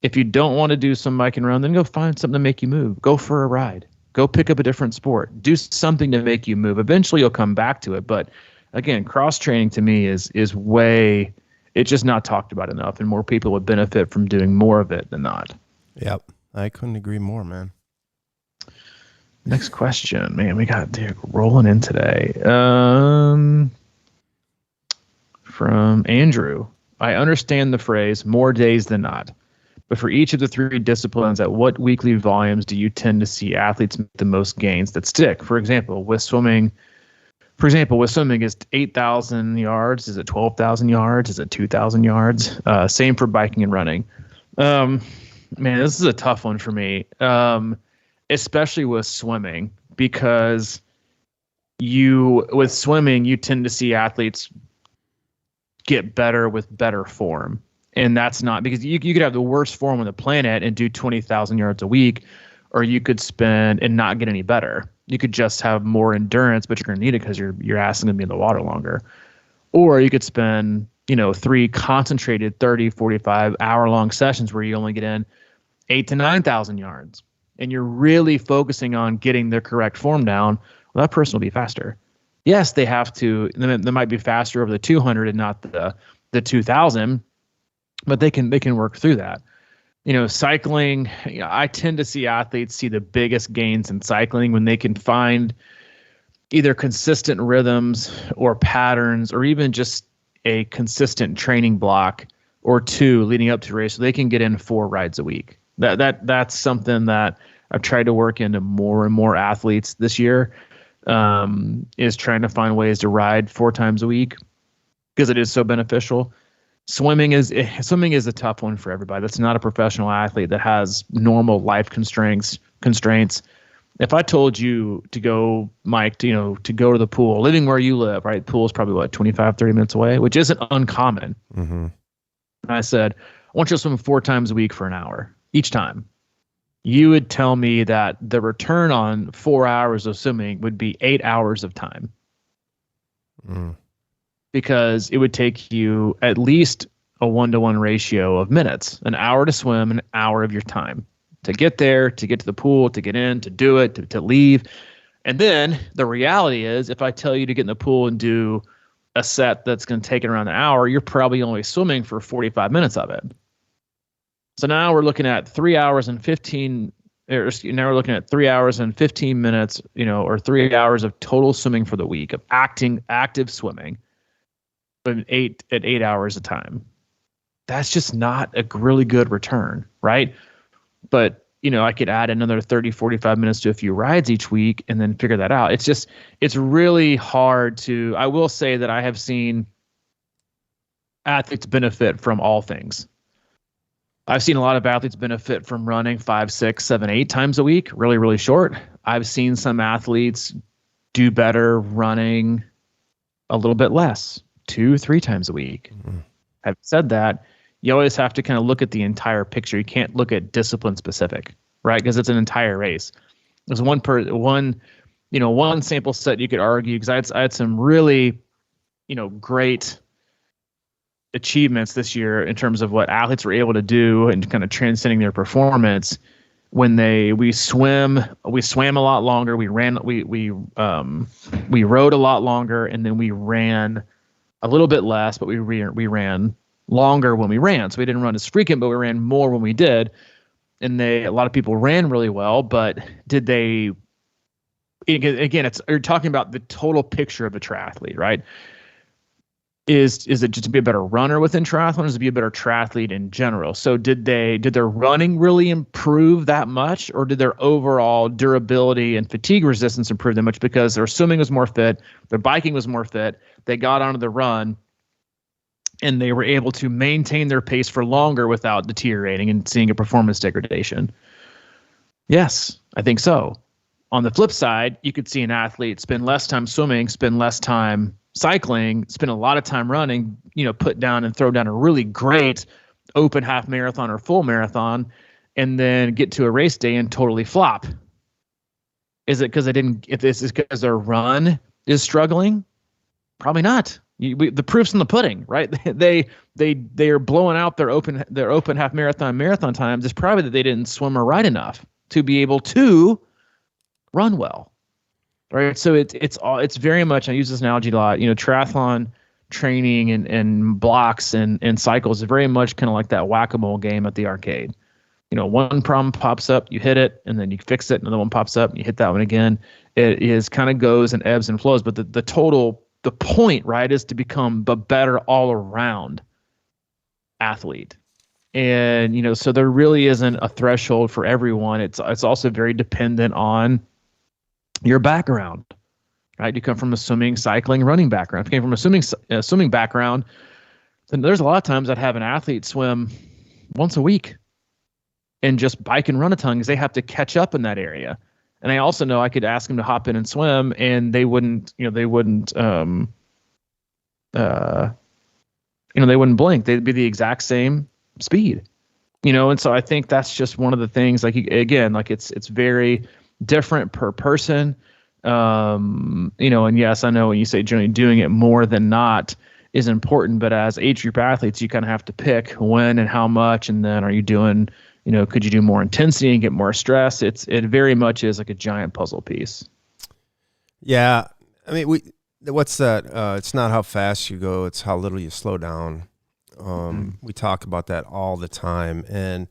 If you don't want to do some bike and run, then go find something to make you move. Go for a ride. Go pick up a different sport. Do something to make you move. Eventually you'll come back to it. But again, cross training to me is way, it's just not talked about enough, and more people would benefit from doing more of it than not. Yep. I couldn't agree more, man. Next question. Man, we got Dick rolling in today. From Andrew. I understand the phrase more days than not, but for each of the three disciplines, at what weekly volumes do you tend to see athletes make the most gains that stick? For example, with swimming, is 8,000 yards? Is it 12,000 yards? Is it 2,000 yards? Same for biking and running. Man, this is a tough one for me, especially with swimming, because with swimming, you tend to see athletes get better with better form. And that's not because you could have the worst form on the planet and do 20,000 yards a week, or you could spend and not get any better. You could just have more endurance, but you're going to need it because your ass is going to be in the water longer. Or you could spend, 3 concentrated 30, 45 hour long sessions where you only get in 8 to 9,000 yards, and you're really focusing on getting the correct form down. Well, that person will be faster. Yes, they have to. They might be faster over the 200 and not the 2,000, but they can work through that. Cycling. I tend to see athletes see the biggest gains in cycling when they can find either consistent rhythms or patterns, or even just a consistent training block or two leading up to a race, so they can get in 4 rides a week. That's something that I've tried to work into more and more athletes this year. Is trying to find ways to ride 4 times a week because it is so beneficial. Swimming is a tough one for everybody. That's not a professional athlete that has normal life constraints. If I told you to go, Mike, to go to the pool, living where you live, right? The pool is probably 25, 30 minutes away, which isn't uncommon. Mm-hmm. And I said, I want you to swim 4 times a week for an hour each time. You would tell me that the return on 4 hours of swimming would be 8 hours of time. Because it would take you at least a 1-to-1 ratio of minutes, an hour to swim, an hour of your time to get there, to get to the pool, to get in, to do it, to leave. And then the reality is, if I tell you to get in the pool and do a set that's going to take it around an hour, you're probably only swimming for 45 minutes of it. So now we're looking at 3 hours and 15 Now we're looking at 3 hours and 15 minutes, or 3 hours of total swimming for the week of active swimming, but at 8 hours a time. That's just not a really good return, right? But, I could add another 30, 45 minutes to a few rides each week and then figure that out. It's really hard I will say that I have seen athletes benefit from all things. I've seen a lot of athletes benefit from running 5, 6, 7, 8 times a week, really, really short. I've seen some athletes do better running a little bit less, 2, 3 times a week. Mm-hmm. Having said that, you always have to kind of look at the entire picture. You can't look at discipline specific, right? Because it's an entire race. There's one sample set you could argue, because I had some really, great achievements this year in terms of what athletes were able to do and kind of transcending their performance when we swam a lot longer, we rode a lot longer, and then we ran a little bit less, but we ran longer when we ran. So we didn't run as frequent, but we ran more when we did. And a lot of people ran really well, but did they, again, you're talking about the total picture of a triathlete, right? Is it just to be a better runner within triathlon, or is it to be a better triathlete in general? So did their running really improve that much, or did their overall durability and fatigue resistance improve that much because their swimming was more fit, their biking was more fit, they got onto the run, and they were able to maintain their pace for longer without deteriorating and seeing a performance degradation? Yes, I think so. On the flip side, you could see an athlete spend less time swimming, spend less time cycling, spend a lot of time running, put down and throw down a really great open half marathon or full marathon, and then get to a race day and totally flop. Is it because if this is because their run is struggling? Probably not. The proof's in the pudding, right? They are blowing out their open half marathon times. It's probably that they didn't swim or ride enough to be able to run well, right? So it's very much, I use this analogy a lot. Triathlon training and blocks and cycles is very much kind of like that whack-a-mole game at the arcade. One problem pops up, you hit it, and then you fix it. Another one pops up, and you hit that one again. It is kind of goes and ebbs and flows, but the point, right, is to become a better all-around athlete. And, so there really isn't a threshold for everyone. It's also very dependent on your background, right? You come from a swimming, cycling, running background. If you came from a swimming background, then there's a lot of times I'd have an athlete swim once a week and just bike and run a ton because they have to catch up in that area. And I also know I could ask them to hop in and swim, and they wouldn't blink. They'd be the exact same speed, And so I think that's just one of the things, it's very different per person. And yes, I know when you say generally doing it more than not is important, but as age group athletes, you kind of have to pick when and how much, and then are you doing, could you do more intensity and get more stress? It very much is like a giant puzzle piece. Yeah. I mean, what's that? It's not how fast you go, it's how little you slow down. We talk about that all the time. And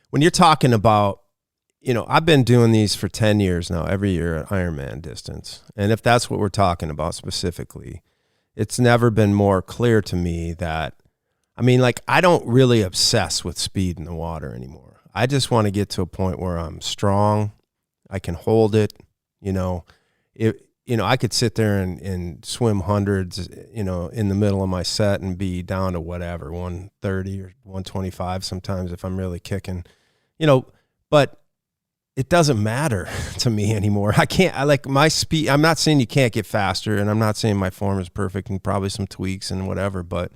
when you're talking about, I've been doing these for 10 years now, every year at Ironman distance. And if that's what we're talking about specifically, it's never been more clear to me that, I don't really obsess with speed in the water anymore. I just want to get to a point where I'm strong. I can hold it. I could sit there and swim hundreds, in the middle of my set and be down to whatever, 130 or 125 sometimes if I'm really kicking, but it doesn't matter to me anymore. I like my speed. I'm not saying you can't get faster, and I'm not saying my form is perfect and probably some tweaks and whatever, but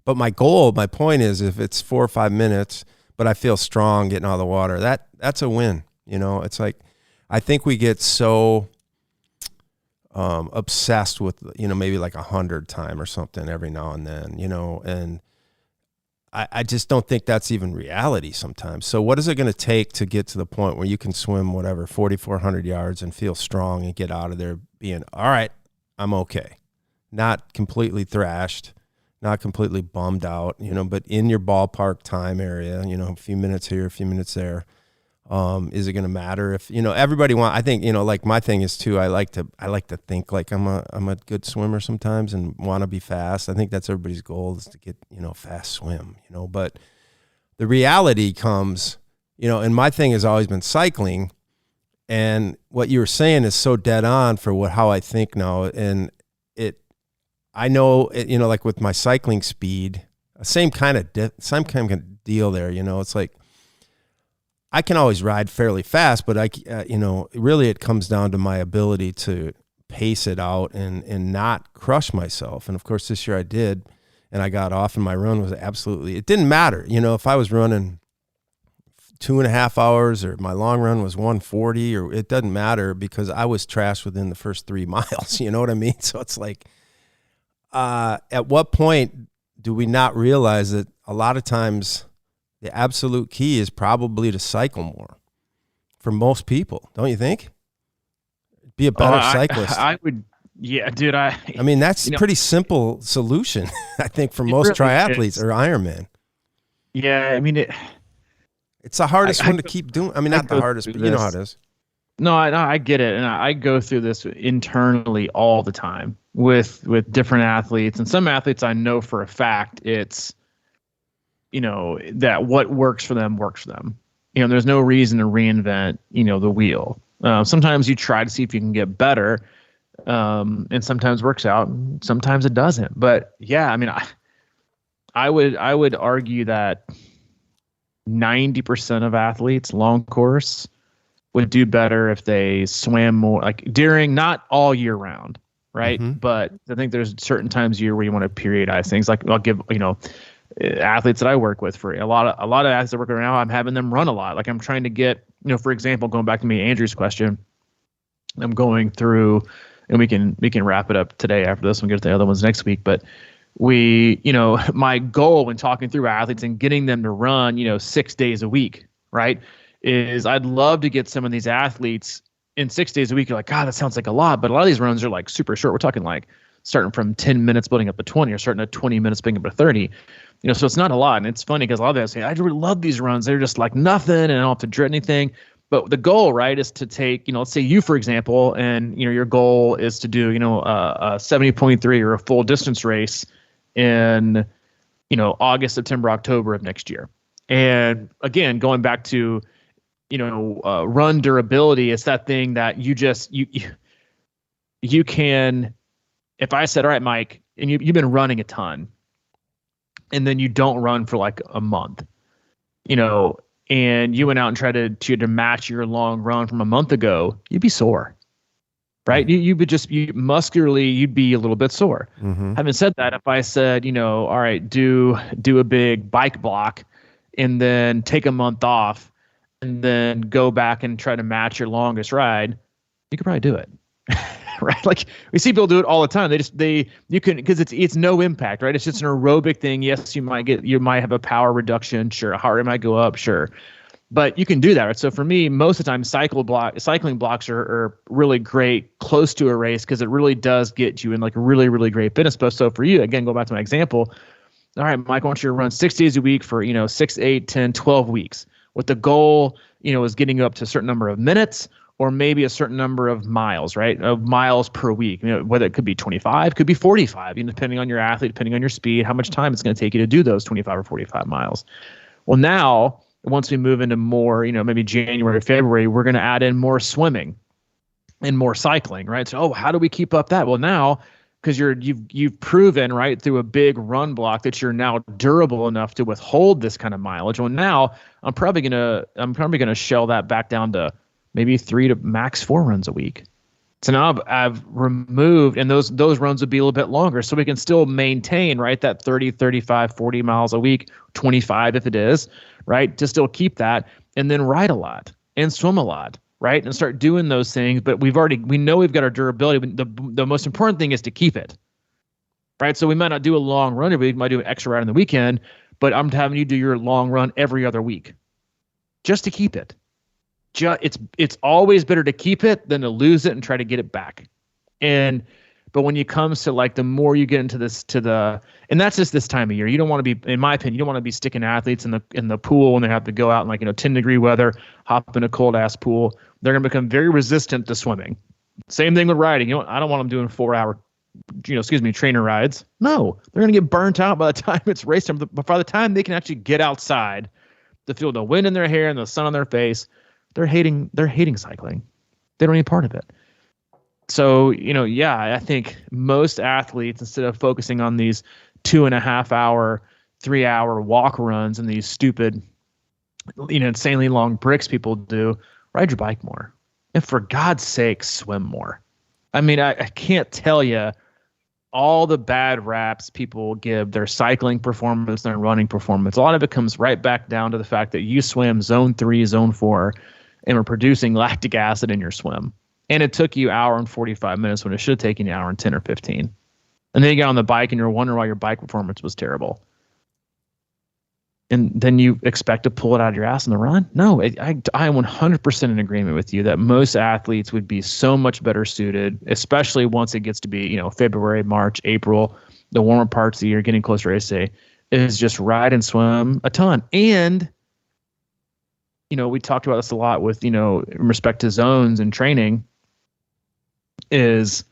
my point is if it's 4 or 5 minutes, but I feel strong getting out of the water, that's a win. It's like, I think we get so obsessed with, maybe like 100 time or something every now and then, and I just don't think that's even reality sometimes. So what is it going to take to get to the point where you can swim 4,400 yards and feel strong and get out of there being, all right, I'm okay. Not completely thrashed, not completely bummed out, but in your ballpark time area, a few minutes here, a few minutes there. Is it going to matter if, everybody I think, like my thing is too, I like to think like I'm a good swimmer sometimes and want to be fast. I think that's everybody's goal is to get, fast swim, but the reality comes, and my thing has always been cycling, and what you were saying is so dead on for how I think now. And I know, like with my cycling speed, same kind of deal there, it's like, I can always ride fairly fast, but really it comes down to my ability to pace it out and not crush myself. And of course this year I did, and I got off, and my run was it didn't matter. If I was running 2.5 hours or my long run was 140, or it doesn't matter because I was trashed within the first 3 miles. You know what I mean? So it's like, at what point do we not realize that a lot of times the absolute key is probably to cycle more for most people, don't you think? Be a better cyclist. I would, yeah, dude. I mean, that's a pretty simple solution, I think, for most really triathletes or Ironman. Yeah, I mean, it's the hardest one to keep doing. I mean, not the hardest, but you know how it is. No, I get it, and I go through this internally all the time with different athletes, and some athletes I know for a fact it's, that what works for them works for them. There's no reason to reinvent, the wheel. Sometimes you try to see if you can get better, and sometimes works out, and sometimes it doesn't. But yeah, I mean, I would argue that 90% of athletes long course would do better if they swam more, like during, not all year round, right? Mm-hmm. But I think there's certain times a year where you want to periodize things. Like I'll give, athletes that I work with, for a lot of athletes that work around, I'm having them run a lot. Like I'm trying to get, for example, going back to Andrew's question, I'm going through, and we can wrap it up today after this one, get to the other ones next week. But my goal when talking through athletes and getting them to run, 6 days a week, right, is I'd love to get some of these athletes in 6 days a week. You're like, God, that sounds like a lot. But a lot of these runs are like super short. We're talking like starting from 10 minutes building up to 20, or starting at 20 minutes building up to 30. So it's not a lot. And it's funny because a lot of guys say, I really love these runs. They're just like nothing, and I don't have to dread anything. But the goal, right, is to take, let's say you, for example, and, your goal is to do, a 70.3 or a full distance race in, August, September, October of next year. And again, going back to, run durability, it's that thing that you can, if I said, all right, Mike, and you've been running a ton, and then you don't run for like a month, and you went out and tried to match your long run from a month ago, you'd be sore, right? You would just, muscularly, you'd be a little bit sore. Mm-hmm. Having said that, if I said, all right, do a big bike block and then take a month off and then go back and try to match your longest ride, you could probably do it. Right? Like we see people do it all the time. Because it's no impact, right? It's just an aerobic thing. Yes, you might have a power reduction. Sure. Heart rate might go up. Sure. But you can do that, right? So for me, most of the time, cycling blocks are really great close to a race, because it really does get you in like a really, really great fitness post. So for you, again, go back to my example. All right, Mike, I want you to run 6 days a week for, 6, 8, 10, 12 weeks. With the goal, is getting you up to a certain number of minutes, or maybe a certain number of miles, right? Of miles per week. Whether it could be 25, could be 45, depending on your athlete, depending on your speed, how much time it's going to take you to do those 25 or 45 miles. Well, now, once we move into more, maybe January, February, we're going to add in more swimming and more cycling, right? So, how do we keep up that? Well, now, because you've proven, right, through a big run block that you're now durable enough to withhold this kind of mileage. Well, now I'm probably gonna shell that back down to maybe 3 to max 4 runs a week. So now I've removed, and those runs would be a little bit longer, so we can still maintain, right, that 30, 35, 40 miles a week, 25 if it is, right, to still keep that, and then ride a lot and swim a lot, right, and start doing those things. But we know we've got our durability. The most important thing is to keep it, right? So we might not do a long run every week, might do an extra ride on the weekend, but I'm having you do your long run every other week just to keep it. It's always better to keep it than to lose it and try to get it back. And But when it comes to like the more you get into this and that's just this time of year, you don't want to be, in my opinion, you don't want to be sticking athletes in the pool when they have to go out in like 10-degree weather, hop in a cold ass pool. They're going to become very resistant to swimming. Same thing with riding. I don't want them doing 4-hour, trainer rides. No, they're going to get burnt out by the time it's race time. But by the time they can actually get outside to feel the wind in their hair and the sun on their face, they're hating cycling. They don't need part of it. So, I think most athletes, instead of focusing on these 2.5 hour, 3 hour walk runs and these stupid, insanely long bricks people do, ride your bike more. And for God's sake, swim more. I mean, I can't tell you all the bad raps people give their cycling performance, their running performance. A lot of it comes right back down to the fact that you swim zone 3, zone 4, and are producing lactic acid in your swim. And it took you an hour and 45 minutes when it should have taken you an hour and 10 or 15. And then you get on the bike and you're wondering why your bike performance was terrible. And then you expect to pull it out of your ass in the run? No, I am 100% in agreement with you that most athletes would be so much better suited, especially once it gets to be, February, March, April, the warmer parts of the year, getting closer to race day, is just ride and swim a ton. And, we talked about this a lot with, in respect to zones and training, is,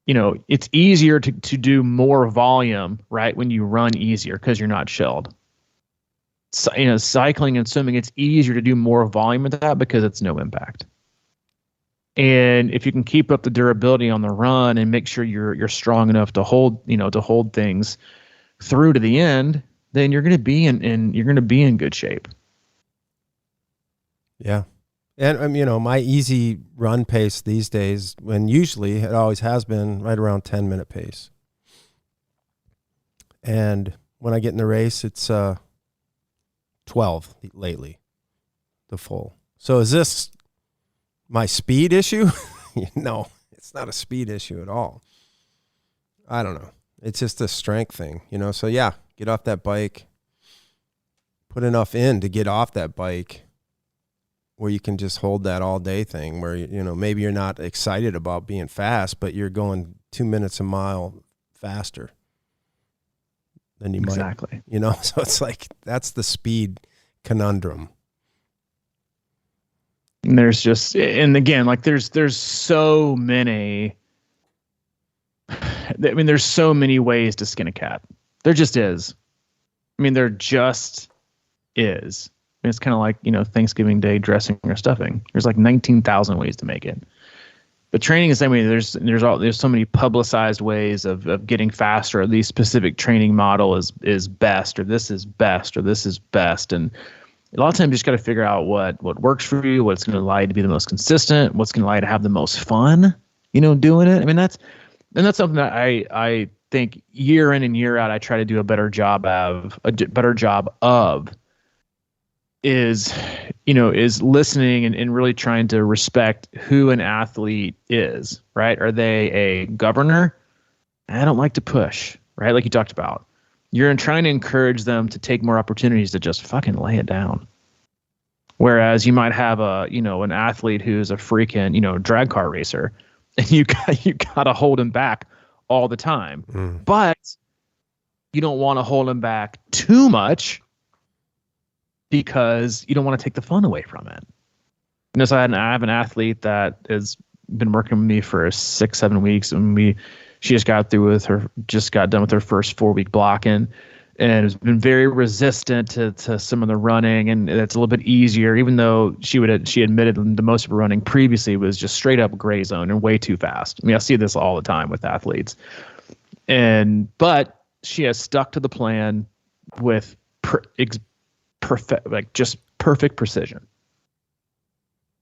it's easier to do more volume, right, when you run easier because you're not chilled. So, cycling and swimming, it's easier to do more volume with that because it's no impact. And if you can keep up the durability on the run and make sure you're strong enough to hold things through to the end, then you're going to be in good shape. Yeah. And, my easy run pace these days, when usually it always has been right around 10-minute pace. And when I get in the race, it's 12 lately, the full. So is this my speed issue? No, it's not a speed issue at all. I don't know. It's just a strength thing, So yeah, get off that bike, put enough in to get off that bike where you can just hold that all day thing where, maybe you're not excited about being fast, but you're going 2 minutes a mile faster than you might. Exactly. So it's like, that's the speed conundrum. And there's just, and again, like there's so many, there's so many ways to skin a cat. There just is. There just is. It's kind of like, Thanksgiving Day dressing or stuffing. There's like 19,000 ways to make it. But training is the same way. There's so many publicized ways of getting faster. Or the specific training model is best, or this is best, or this is best. And a lot of times you just got to figure out what works for you, what's going to allow you to be the most consistent, what's going to allow you to have the most fun, doing it. That's something that I think year in and year out I try to do a better job of is listening and really trying to respect who an athlete is, right? Are they a governor? I don't like to push, right? Like you talked about. You're trying to encourage them to take more opportunities to just fucking lay it down. Whereas you might have an athlete who's a freaking, drag car racer, and you got to hold him back all the time. Mm. But you don't want to hold him back too much, because you don't want to take the fun away from it. So I have an athlete that has been working with me for 6-7 weeks, and she just got done with her first 4-week blocking, and has been very resistant to some of the running, and it's a little bit easier, even though she admitted the most of her running previously was just straight up gray zone and way too fast. I see this all the time with athletes, but she has stuck to the plan with perfect precision.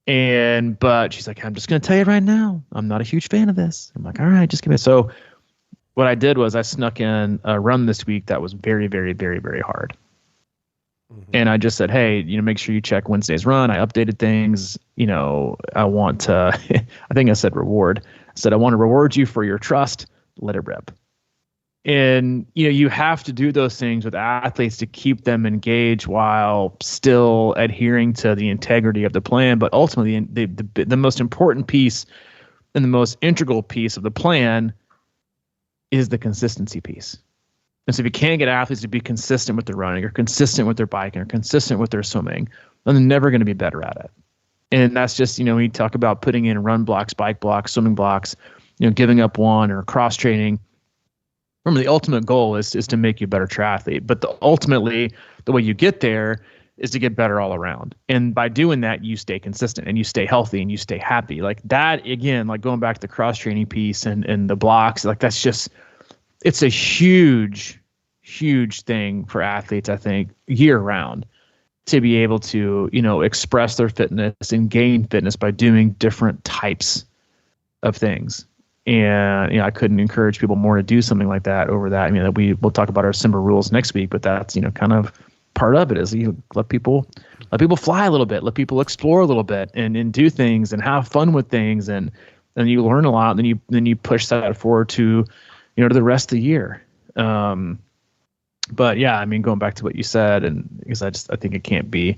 But she's like, I'm just going to tell you right now, I'm not a huge fan of this. I'm like, all right, just give me. So what I did was I snuck in a run this week that was very, very, very, very hard. Mm-hmm. And I just said, hey, make sure you check Wednesday's run. I updated things. I want to, I think I said reward. I said, I want to reward you for your trust. Let it rip. And, you have to do those things with athletes to keep them engaged while still adhering to the integrity of the plan. But ultimately, the most important piece and the most integral piece of the plan is the consistency piece. And so if you can't get athletes to be consistent with their running or consistent with their biking or consistent with their swimming, then they're never going to be better at it. And that's just, we talk about putting in run blocks, bike blocks, swimming blocks, giving up one or cross training. Remember, the ultimate goal is to make you a better triathlete. But ultimately, the way you get there is to get better all around. And by doing that, you stay consistent and you stay healthy and you stay happy. Like that, again, like going back to the cross training piece and the blocks, like that's just, it's a huge, huge thing for athletes, I think, year round, to be able to, express their fitness and gain fitness by doing different types of things. And, I couldn't encourage people more to do something like that over that. I mean, we'll talk about our Simba rules next week, but that's, kind of part of it is you let people fly a little bit, let people explore a little bit and do things and have fun with things. And you learn a lot. And then you push that forward to, to the rest of the year. But yeah, I mean, going back to what you said, and because I think it can't be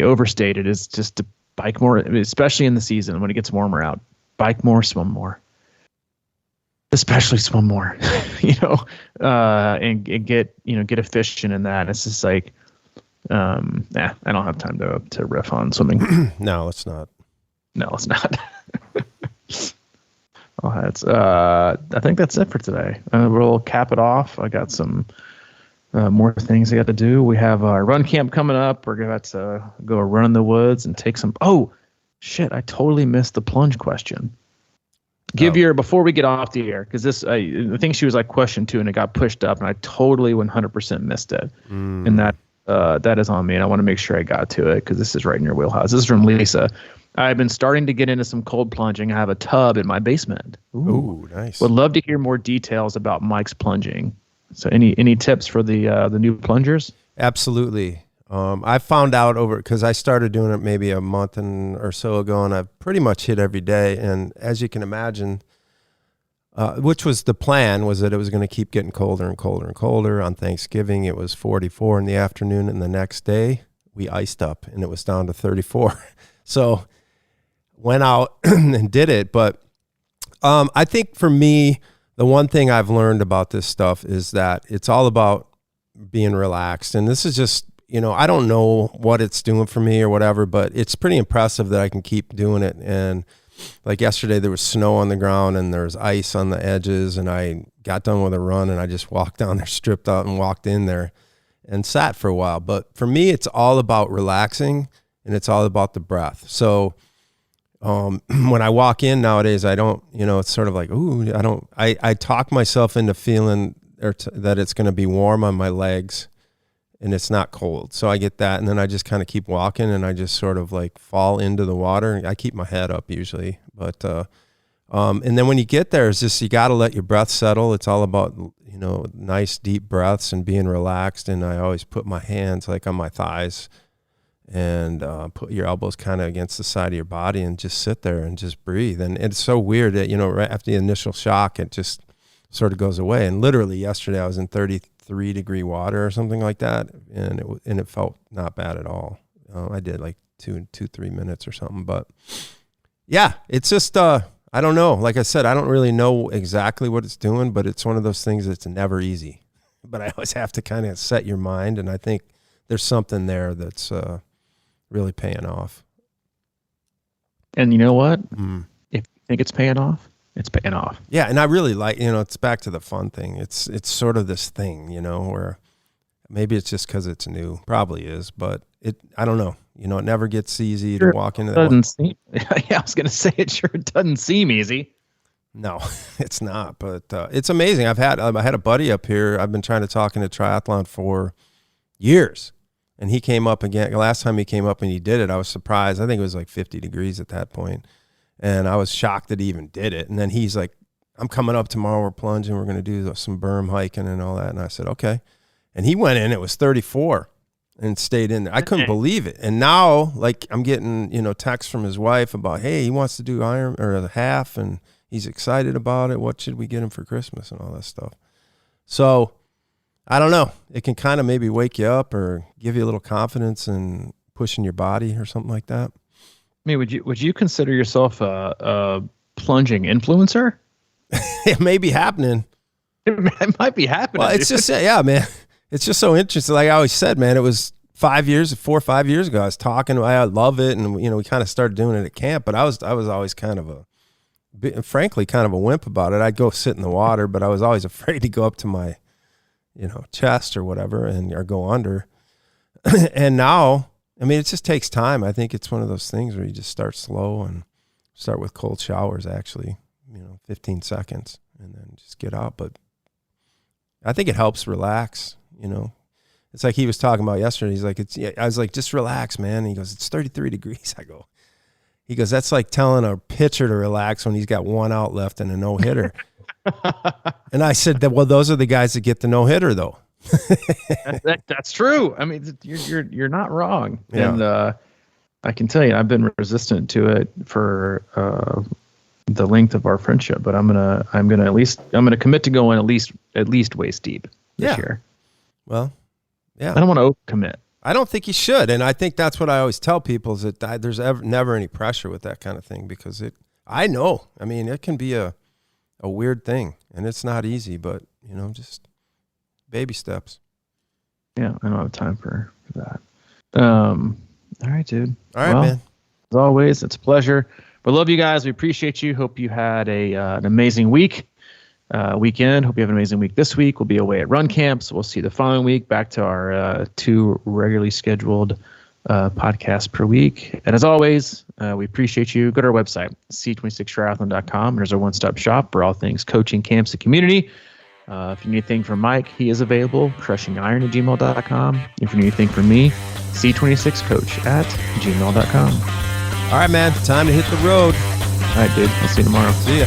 overstated, is just to bike more, especially in the season when it gets warmer out. Bike more, swim more, especially swim more, and get efficient in that. It's just like, I don't have time to riff on swimming. No, it's not. No, it's not. I think that's it for today. We'll cap it off. I got some more things I got to do. We have our run camp coming up. We're going to go run in the woods and take some. Oh, shit! I totally missed the plunge question. Before we get off the air, because this I think she was like question 2 and it got pushed up and I totally 100% missed it. And that is on me and I want to make sure I got to it because this is right in your wheelhouse. This is from Lisa. I've been starting to get into some cold plunging. I have a tub in my basement. Ooh, nice. Would love to hear more details about Mike's plunging. So any tips for the new plungers? Absolutely. I found out because I started doing it maybe a month or so ago, and I've pretty much hit every day. And as you can imagine, which was the plan, was that it was going to keep getting colder and colder and colder. On Thanksgiving, it was 44 in the afternoon, and the next day we iced up, and it was down to 34. So went out and did it. But I think for me, the one thing I've learned about this stuff is that it's all about being relaxed. And this is just, I don't know what it's doing for me or whatever, but it's pretty impressive that I can keep doing it. And like yesterday, there was snow on the ground and there was ice on the edges. And I got done with a run and I just walked down there, stripped out and walked in there and sat for a while. But for me, it's all about relaxing and it's all about the breath. So when I walk in nowadays, I don't, it's sort of like, I talk myself into feeling that it's going to be warm on my legs and it's not cold. So I get that. And then I just kind of keep walking and I just sort of like fall into the water. I keep my head up usually, but, and then when you get there, it's just, you got to let your breath settle. It's all about, nice deep breaths and being relaxed. And I always put my hands like on my thighs and put your elbows kind of against the side of your body and just sit there and just breathe. And it's so weird that, right after the initial shock, it just sort of goes away. And literally yesterday I was in 33-degree water or something like that. And it felt not bad at all. I did like 3 minutes or something, but yeah, it's just, I don't know. Like I said, I don't really know exactly what it's doing, but it's one of those things that's never easy, but I always have to kind of set your mind. And I think there's something there that's, really paying off. And you know what? If you think it's paying off, it's paying off. Yeah, and I really like, it's back to the fun thing. It's sort of this thing, where maybe it's just because it's new. Probably is, but I don't know. It never gets easy to walk into that. Yeah, I was going to say it sure doesn't seem easy. No, it's not, but it's amazing. I had a buddy up here. I've been trying to talk into triathlon for years. And he came up again. Last time he came up and he did it, I was surprised. I think it was like 50 degrees at that point. And I was shocked that he even did it. And then he's like, I'm coming up tomorrow. We're plunging. We're going to do some berm hiking and all that. And I said, okay. And he went in. It was 34 and stayed in there. I couldn't believe it. And now, like, I'm getting, texts from his wife about, hey, he wants to do iron or the half. And he's excited about it. What should we get him for Christmas and all that stuff? So I don't know. It can kind of maybe wake you up or give you a little confidence in pushing your body or something like that. I mean, would you consider yourself a plunging influencer? It may be happening. It might be happening. Well, it's just, yeah, man. It's just so interesting. Like I always said, man, it was 4 or 5 years ago. I was talking, I love it. And, we kind of started doing it at camp, but I was always kind of frankly, kind of a wimp about it. I'd go sit in the water, but I was always afraid to go up to my, chest or whatever or go under. And now, I mean, it just takes time. I think it's one of those things where you just start slow and start with cold showers, actually, 15 seconds and then just get out. But I think it helps relax, It's like he was talking about yesterday. He's like, I was like, just relax, man. And he goes, it's 33 degrees. He goes, that's like telling a pitcher to relax when he's got 1 out left and a no-hitter. And I said, well, those are the guys that get the no-hitter, though. That's true. I mean, you're not wrong. Yeah. And I can tell you, I've been resistant to it for the length of our friendship. But I'm gonna commit to going at least waist deep this year. Well, yeah. I don't want to overcommit. I don't think you should, and I think that's what I always tell people is that there's never any pressure with that kind of thing because I know. I mean, it can be a weird thing, and it's not easy, but just baby steps. Yeah, I don't have time for that. All right, dude. All right, man. As always, it's a pleasure. We love you guys. We appreciate you. Hope you had an amazing weekend. Hope you have an amazing week this week. We'll be away at run camps. We'll see you the following week. Back to our 2 regularly scheduled podcasts per week. And as always, we appreciate you. Go to our website, c26triathlon.com. There's our one-stop shop for all things coaching, camps, and community. If you need anything from Mike, he is available, CrushingIron@gmail.com. If you need anything from me, c26coach@gmail.com. All right, man. Time to hit the road. All right, dude. I'll see you tomorrow. See ya.